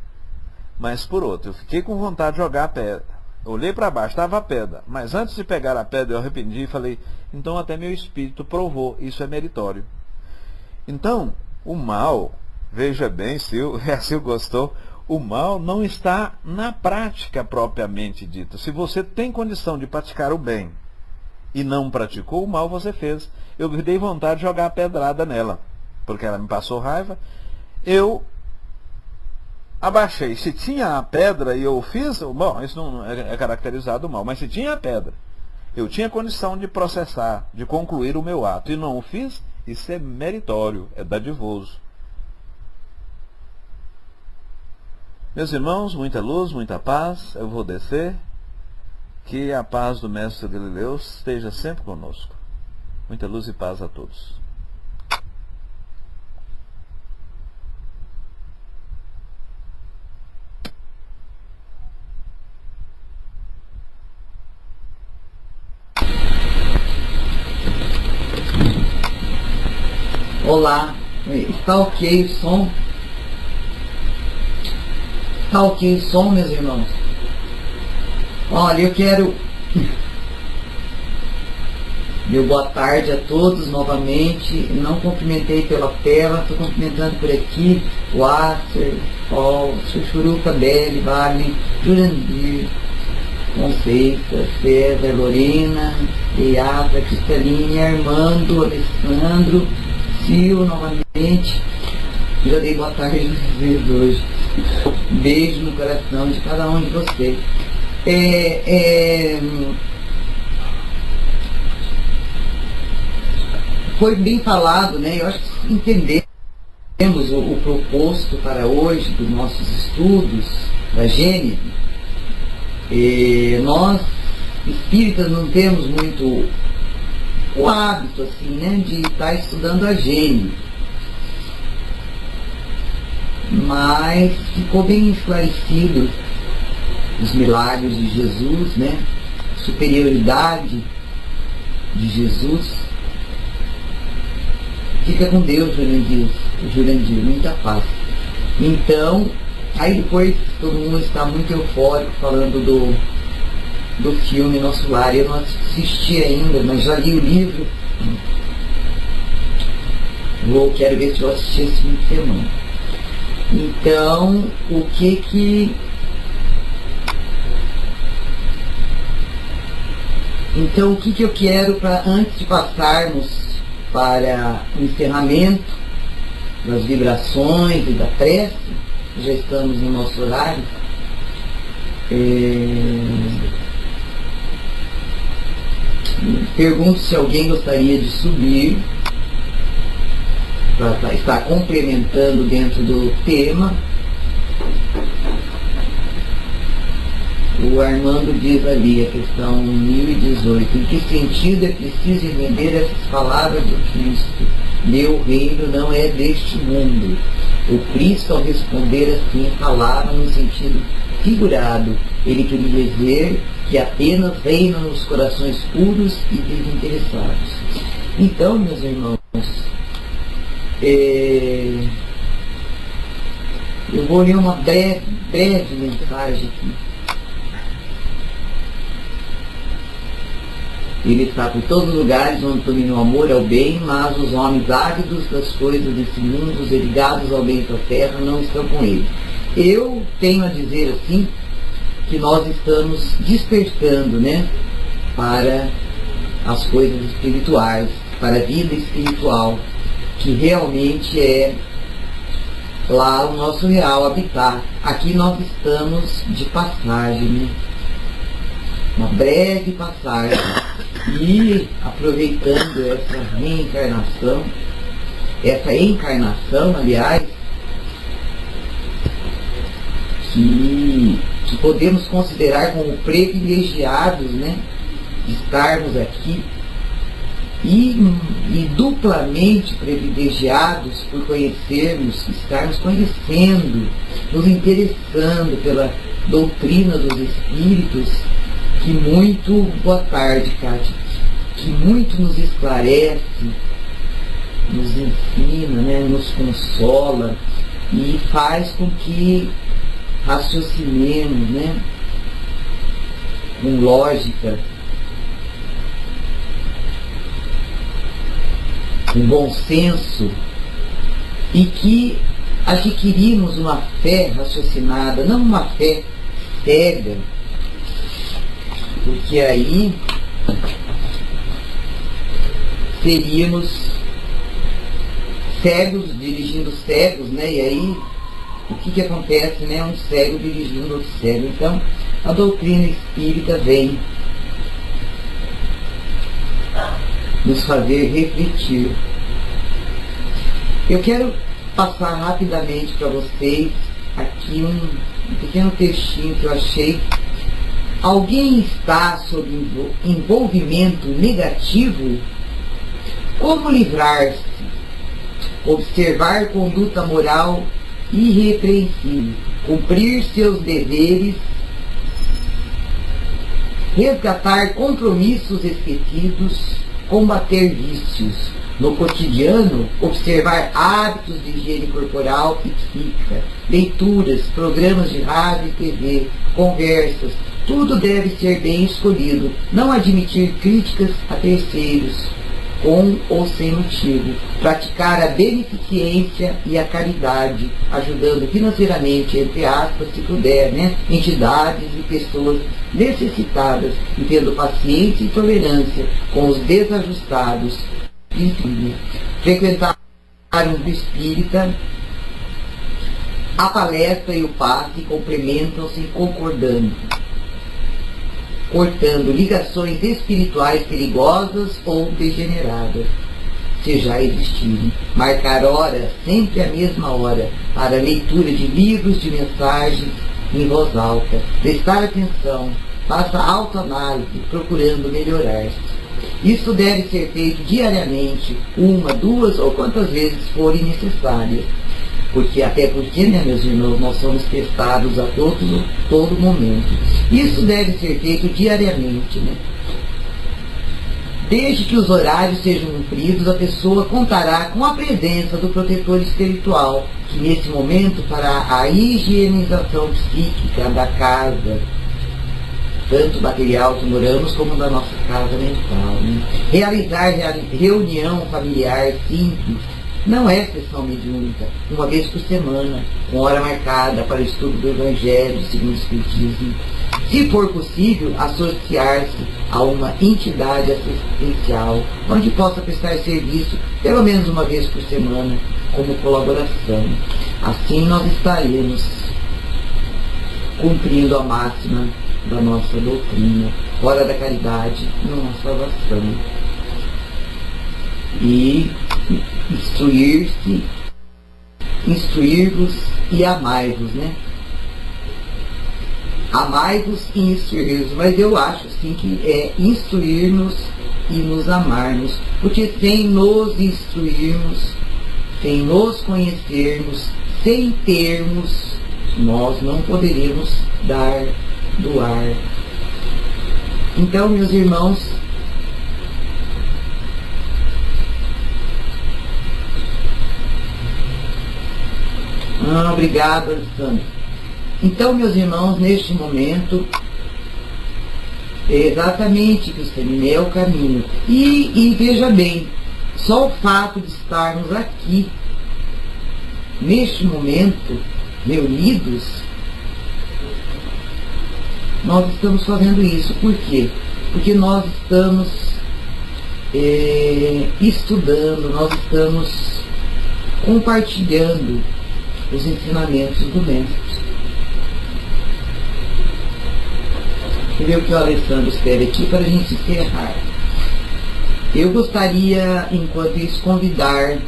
Mas por outro, eu fiquei com vontade de jogar a pedra. Eu olhei para baixo, estava a pedra. Mas antes de pegar a pedra, eu arrependi e falei, então até meu espírito provou, isso é meritório. Então, o mal, veja bem, se o gostou, o mal não está na prática propriamente dita. Se você tem condição de praticar o bem e não praticou, o mal você fez. Eu dei vontade de jogar a pedrada nela, porque ela me passou raiva. Eu abaixei. Se tinha a pedra e eu fiz, bom, isso não é caracterizado mal, mas se tinha a pedra, eu tinha condição de processar, de concluir o meu ato e não o fiz, isso é meritório, é dadivoso. Meus irmãos, muita luz, muita paz, eu vou descer. Que a paz do Mestre Galileu esteja sempre conosco. Muita luz e paz a todos. Olá, está ok o som? Está ok o som, meus irmãos? Olha, eu quero... Meu boa tarde a todos novamente. Não cumprimentei pela tela, estou cumprimentando por aqui o Acer, Paul, Chuchuruca, Beli, Wagner, Jurandir, Conceiça, César, Lorena, Beata, Cristaline, Armando, Alessandro, Sil, novamente. Já dei boa tarde às vezes hoje. Beijo no coração de cada um de vocês. Foi bem falado, né? Eu acho que entendemos o proposto para hoje dos nossos estudos da Gênese. Nós, espíritas, não temos muito o hábito, assim, né, de estar estudando a Gênese. Mas ficou bem esclarecido os milagres de Jesus, né? Superioridade de Jesus. Fica com Deus, Jurandir, muita paz. Então, aí depois todo mundo está muito eufórico falando do filme Nosso Lar. Eu não assisti ainda, mas já li o livro. Quero ver se eu assisti esse fim de semana. Então, o que eu quero antes de passarmos para o encerramento das vibrações e da prece, já estamos no nosso horário, pergunto se alguém gostaria de subir para estar complementando dentro do tema. O Armando diz ali, a questão 1018, em que sentido é preciso entender essas palavras do Cristo? Meu reino não é deste mundo. O Cristo, ao responder assim, falava no sentido figurado. Ele queria dizer que apenas reina nos corações puros e desinteressados. Então, meus irmãos, eu vou ler uma breve mensagem aqui. Ele está por todos os lugares onde domina o amor ao bem, mas os homens ávidos das coisas desse mundo, os ligados ao bem da terra, não estão com ele. Eu tenho a dizer assim, que nós estamos despertando, né, para as coisas espirituais, para a vida espiritual, que realmente é lá o nosso real habitat. Aqui nós estamos de passagem, né? Uma breve passagem. E aproveitando essa encarnação, aliás, que podemos considerar como privilegiados, né, de estarmos aqui, e duplamente privilegiados por estarmos conhecendo, nos interessando pela doutrina dos Espíritos, que muito, boa tarde, Cátia, que muito nos esclarece, nos ensina, né, nos consola e faz com que raciocinemos, né, com lógica, com bom senso, e que adquirimos uma fé raciocinada, não uma fé cega, porque aí seríamos cegos dirigindo cegos, né? E aí o que acontece, né? Um cego dirigindo outro cego. Então a doutrina espírita vem nos fazer refletir. Eu quero passar rapidamente para vocês aqui um pequeno textinho que eu achei. Alguém está sob envolvimento negativo? Como livrar-se? Observar conduta moral irrepreensível, cumprir seus deveres, resgatar compromissos esquecidos, combater vícios. No cotidiano, observar hábitos de higiene corporal e psíquica, leituras, programas de rádio e TV, conversas. Tudo deve ser bem escolhido, não admitir críticas a terceiros, com ou sem motivo, praticar a beneficência e a caridade, ajudando financeiramente, entre aspas, se puder, né, entidades e pessoas necessitadas, e tendo paciência e tolerância com os desajustados, frequentar um grupo espírita. A palestra e o passe complementam-se concordando, cortando ligações espirituais perigosas ou degeneradas, se já existirem. Marcar hora, sempre a mesma hora, para a leitura de livros de mensagens em voz alta. Prestar atenção, faça autoanálise, procurando melhorar-se. Isso deve ser feito diariamente, uma, duas ou quantas vezes forem necessárias. Até porque, né, meus irmãos, nós somos testados a todo momento. Isso deve ser feito diariamente, né? Desde que os horários sejam cumpridos, a pessoa contará com a presença do protetor espiritual, que nesse momento fará a higienização psíquica da casa, tanto material que moramos como da nossa casa mental, né? Realizar reunião familiar simples, não é sessão mediúnica, uma vez por semana, com hora marcada para o estudo do Evangelho segundo o Espiritismo. Se for possível, associar-se a uma entidade assistencial, onde possa prestar serviço pelo menos uma vez por semana, como colaboração. Assim nós estaremos cumprindo a máxima da nossa doutrina, hora da caridade, não há salvação. E instruir-vos e amai-vos, né? Amai-vos e instruir-vos, mas eu acho assim que é instruir-nos e nos amarmos, porque sem nos instruirmos, sem nos conhecermos, sem termos, nós não poderíamos doar. Então, meus irmãos, obrigado, Alessandro. Então, meus irmãos, neste momento, é exatamente que o seminé é o caminho. E veja bem, só o fato de estarmos aqui, neste momento, reunidos, nós estamos fazendo isso. Por quê? Porque nós estamos estudando, nós estamos compartilhando os ensinamentos do Mestre. Deixa eu ver o que o Alessandro escreve aqui para a gente encerrar. Eu gostaria, enquanto isso, convidar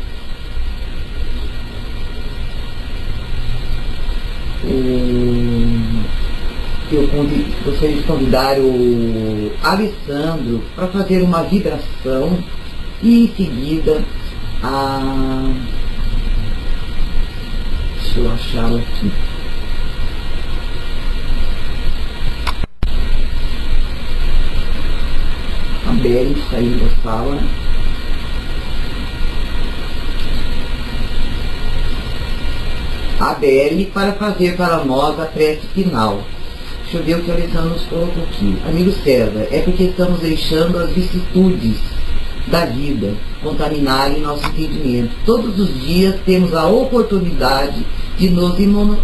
gostaria de convidar o Alessandro para fazer uma vibração e em seguida deixa eu achá-la aqui. A Beli saiu da sala. A Beli para fazer para nós a prece final. Deixa eu ver o que o Alessandro nos colocou aqui. Amigo César, é porque estamos deixando as vicissitudes da vida contaminarem nosso entendimento. Todos os dias temos a oportunidade de nos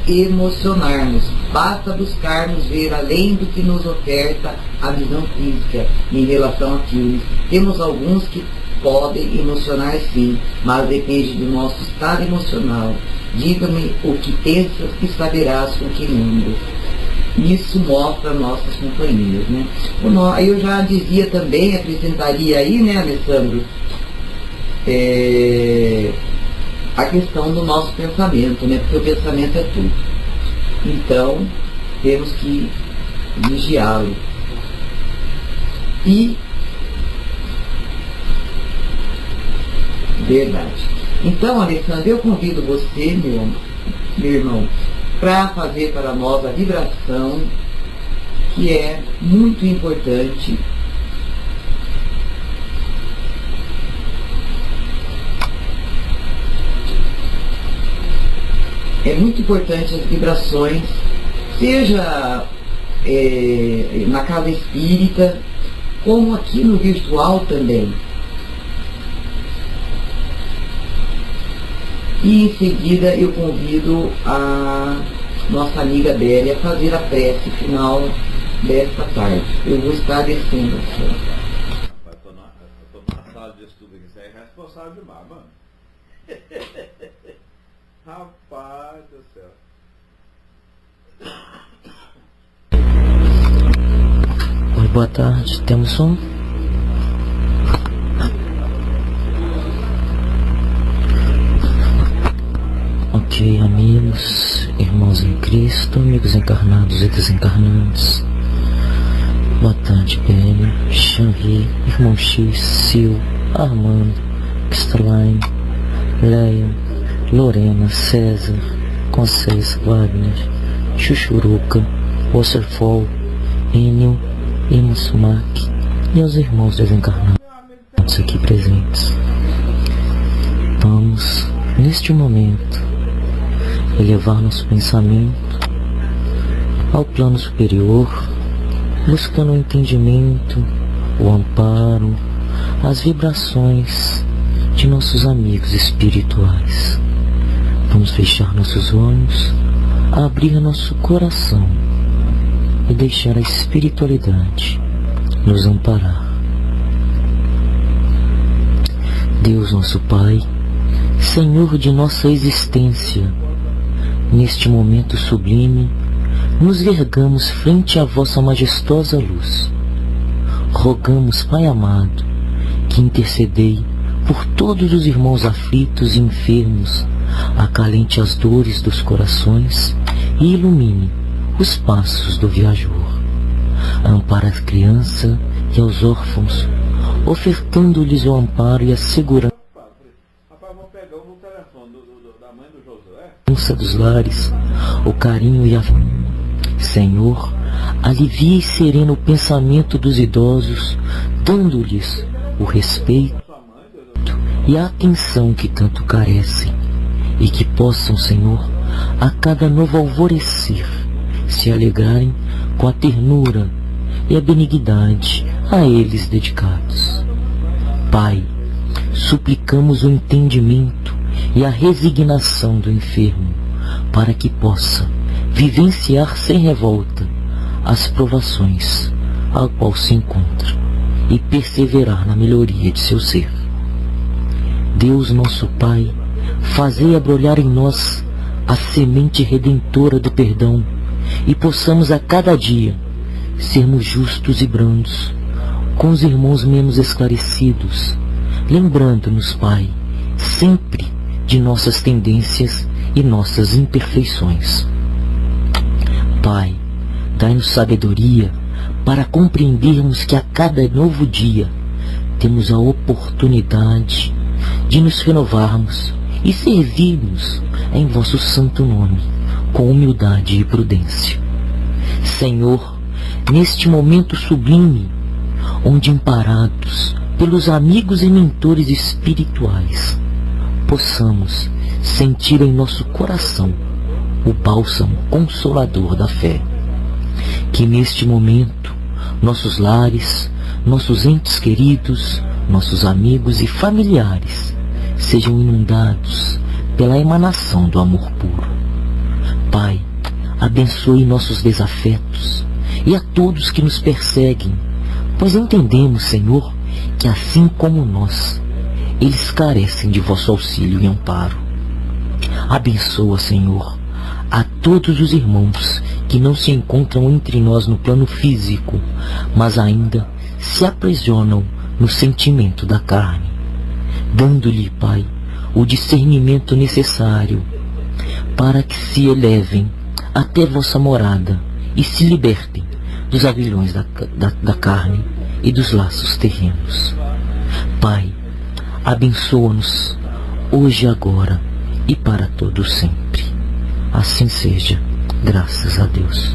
emocionarmos. Basta buscarmos ver além do que nos oferta a visão física em relação a filmes. Temos alguns que podem emocionar sim, mas depende do nosso estado emocional. Diga-me o que pensas e saberás com quem andas. Isso mostra nossas companhias, né? Eu já dizia também, acrescentaria aí, né, Alessandro, a questão do nosso pensamento, né? Porque o pensamento é tudo. Então, temos que vigiá-lo. E verdade. Então, Alessandro, eu convido você, meu irmão, para fazer para nós a vibração, que é muito importante. É muito importante as vibrações, seja na casa espírita, como aqui no virtual também. e em seguida eu convido a nossa amiga Bélia a fazer a prece final desta tarde. Eu vou estar descendo aqui. Estou numa sala de estudo aqui, você é responsável demais, mano. Rapaz do céu. Oi, boa tarde. Temos som? Ok, amigos, irmãos em Cristo, amigos encarnados e desencarnados. Boa tarde, Beli, Xanri, Irmão X, Sil, Armando, Extraline, Leia, Lorena, César, Conceição, Wagner, Chuchuruca, Wasserfall, Enio, Imusumak e aos irmãos desencarnados aqui presentes. Vamos, neste momento, elevar nosso pensamento ao plano superior, buscando o entendimento, o amparo, as vibrações de nossos amigos espirituais. Vamos fechar nossos olhos, abrir nosso coração e deixar a espiritualidade nos amparar. Deus nosso Pai, Senhor de nossa existência, neste momento sublime, nos vergamos frente à vossa majestosa luz. Rogamos, Pai amado, que intercedei por todos os irmãos aflitos e enfermos, acalente as dores dos corações e ilumine os passos do viajor. Ampara a criança e aos órfãos, ofertando-lhes o amparo e a segurança Rapaz, vou pegar o telefone da mãe do Josué. dos lares, o carinho e a Senhor, alivia e serena o pensamento dos idosos, dando-lhes o respeito e a atenção que tanto carecem, e que possam, Senhor, a cada novo alvorecer, se alegrarem com a ternura e a benignidade a eles dedicados. Pai, suplicamos o entendimento e a resignação do enfermo, para que possa vivenciar sem revolta as provações ao qual se encontra e perseverar na melhoria de seu ser. Deus nosso Pai, fazei abrolhar em nós a semente redentora do perdão, e possamos a cada dia sermos justos e brandos com os irmãos menos esclarecidos, lembrando-nos, Pai, sempre de nossas tendências e nossas imperfeições. Pai, dai-nos sabedoria para compreendermos que a cada novo dia temos a oportunidade de nos renovarmos e servirmos em vosso santo nome, com humildade e prudência. Senhor, neste momento sublime, onde amparados pelos amigos e mentores espirituais, possamos sentir em nosso coração o bálsamo consolador da fé. Que neste momento nossos lares, nossos entes queridos, nossos amigos e familiares sejam inundados pela emanação do amor puro. Pai, abençoe nossos desafetos e a todos que nos perseguem, pois entendemos, Senhor, que assim como nós, eles carecem de vosso auxílio e amparo. Abençoa, Senhor, a todos os irmãos que não se encontram entre nós no plano físico, mas ainda se aprisionam no sentimento da carne, dando-lhe, Pai, o discernimento necessário para que se elevem até vossa morada e se libertem dos aguilhões da carne e dos laços terrenos. Pai, abençoa-nos hoje e agora e para todo sempre. Assim seja, graças a Deus.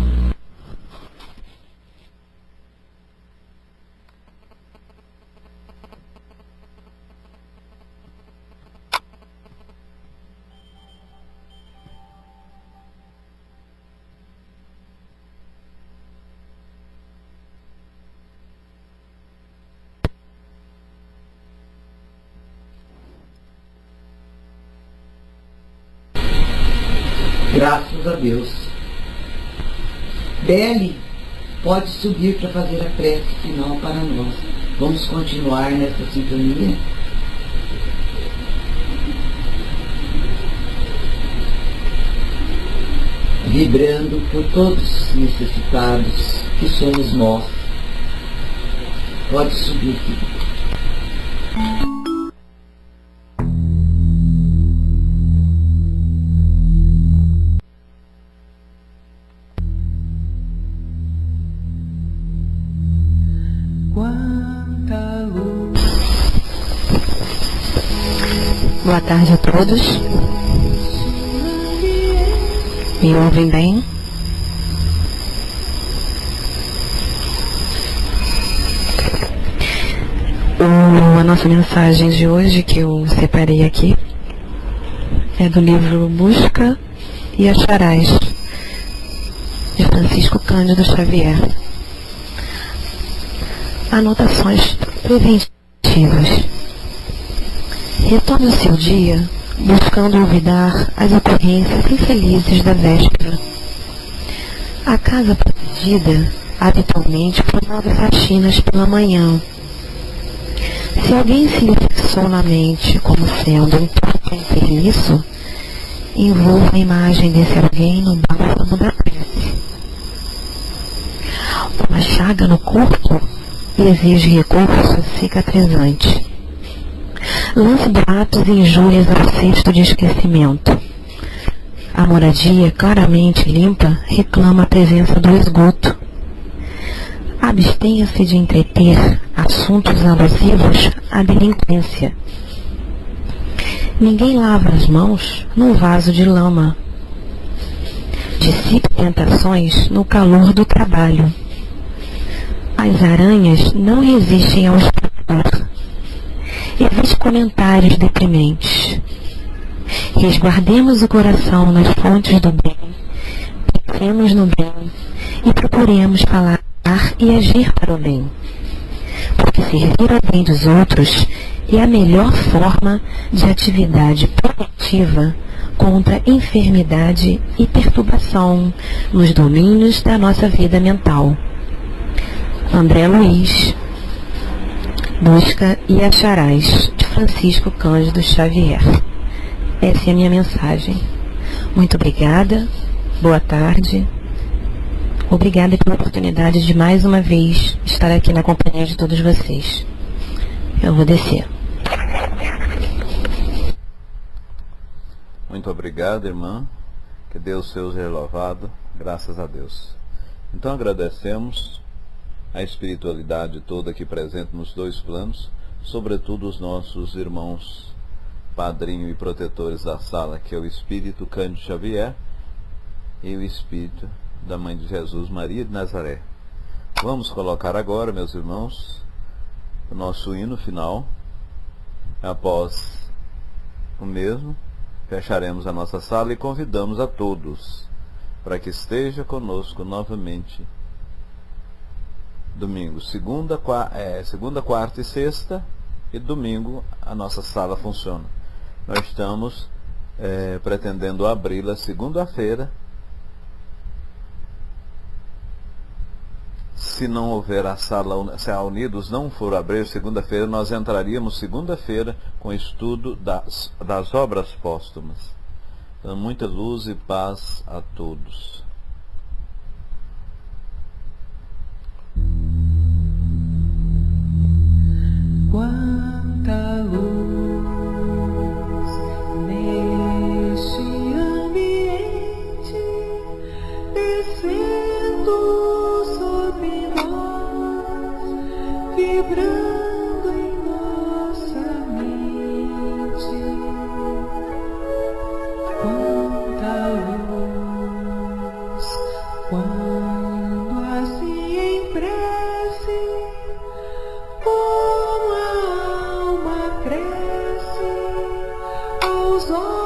Graças a Deus. Beli, pode subir para fazer a prece final para nós. Vamos continuar nessa sintonia? Vibrando por todos os necessitados que somos nós. Pode subir, filho. Boa tarde a todos. Me ouvem bem? A nossa mensagem de hoje, que eu separei aqui, é do livro Busca e Acharás, de Francisco Cândido Xavier. Anotações preventivas. Retome o seu dia buscando olvidar as ocorrências infelizes da véspera. A casa protegida habitualmente promove faxinas pela manhã. Se alguém se lhe fixou na mente como sendo um próprio enfermiço, envolva a imagem desse alguém no bálsamo da prece. Uma chaga no corpo exige recurso cicatrizante. Lance boatos e injúrias ao cesto de esquecimento. A moradia claramente limpa reclama a presença do esgoto. Abstenha-se de entreter assuntos alusivos à delinquência. Ninguém lava as mãos num vaso de lama. Dissipe tentações no calor do trabalho. As aranhas não resistem ao esplendor. Evite comentários deprimentes. Resguardemos o coração nas fontes do bem, pensemos no bem e procuremos falar e agir para o bem. Porque servir ao bem dos outros é a melhor forma de atividade proativa contra enfermidade e perturbação nos domínios da nossa vida mental. André Luiz, Busca e Acharás, de Francisco Cândido Xavier. Essa é a minha mensagem. Muito obrigada, boa tarde. Obrigada pela oportunidade de mais uma vez estar aqui na companhia de todos vocês. Eu vou descer. Muito obrigado, irmã. Que Deus seja louvado. Graças a Deus. Então agradecemos a espiritualidade toda aqui presente nos dois planos, sobretudo os nossos irmãos padrinho e protetores da sala, que é o Espírito Cândido Xavier e o Espírito da Mãe de Jesus, Maria de Nazaré. Vamos colocar agora, meus irmãos, o nosso hino final. Após o mesmo, fecharemos a nossa sala e convidamos a todos para que esteja conosco novamente domingo, segunda, quarta e sexta, e domingo a nossa sala funciona. Nós estamos pretendendo abri-la segunda-feira. Se não houver se a Unidos não for abrir segunda-feira, nós entraríamos segunda-feira com estudo das obras póstumas. Então, muita luz e paz a todos. Quanta luz neste ambiente, descendo sobre nós, vibrando em nossa mente. Quanta luz, quando assim em prece, como a alma cresce aos olhos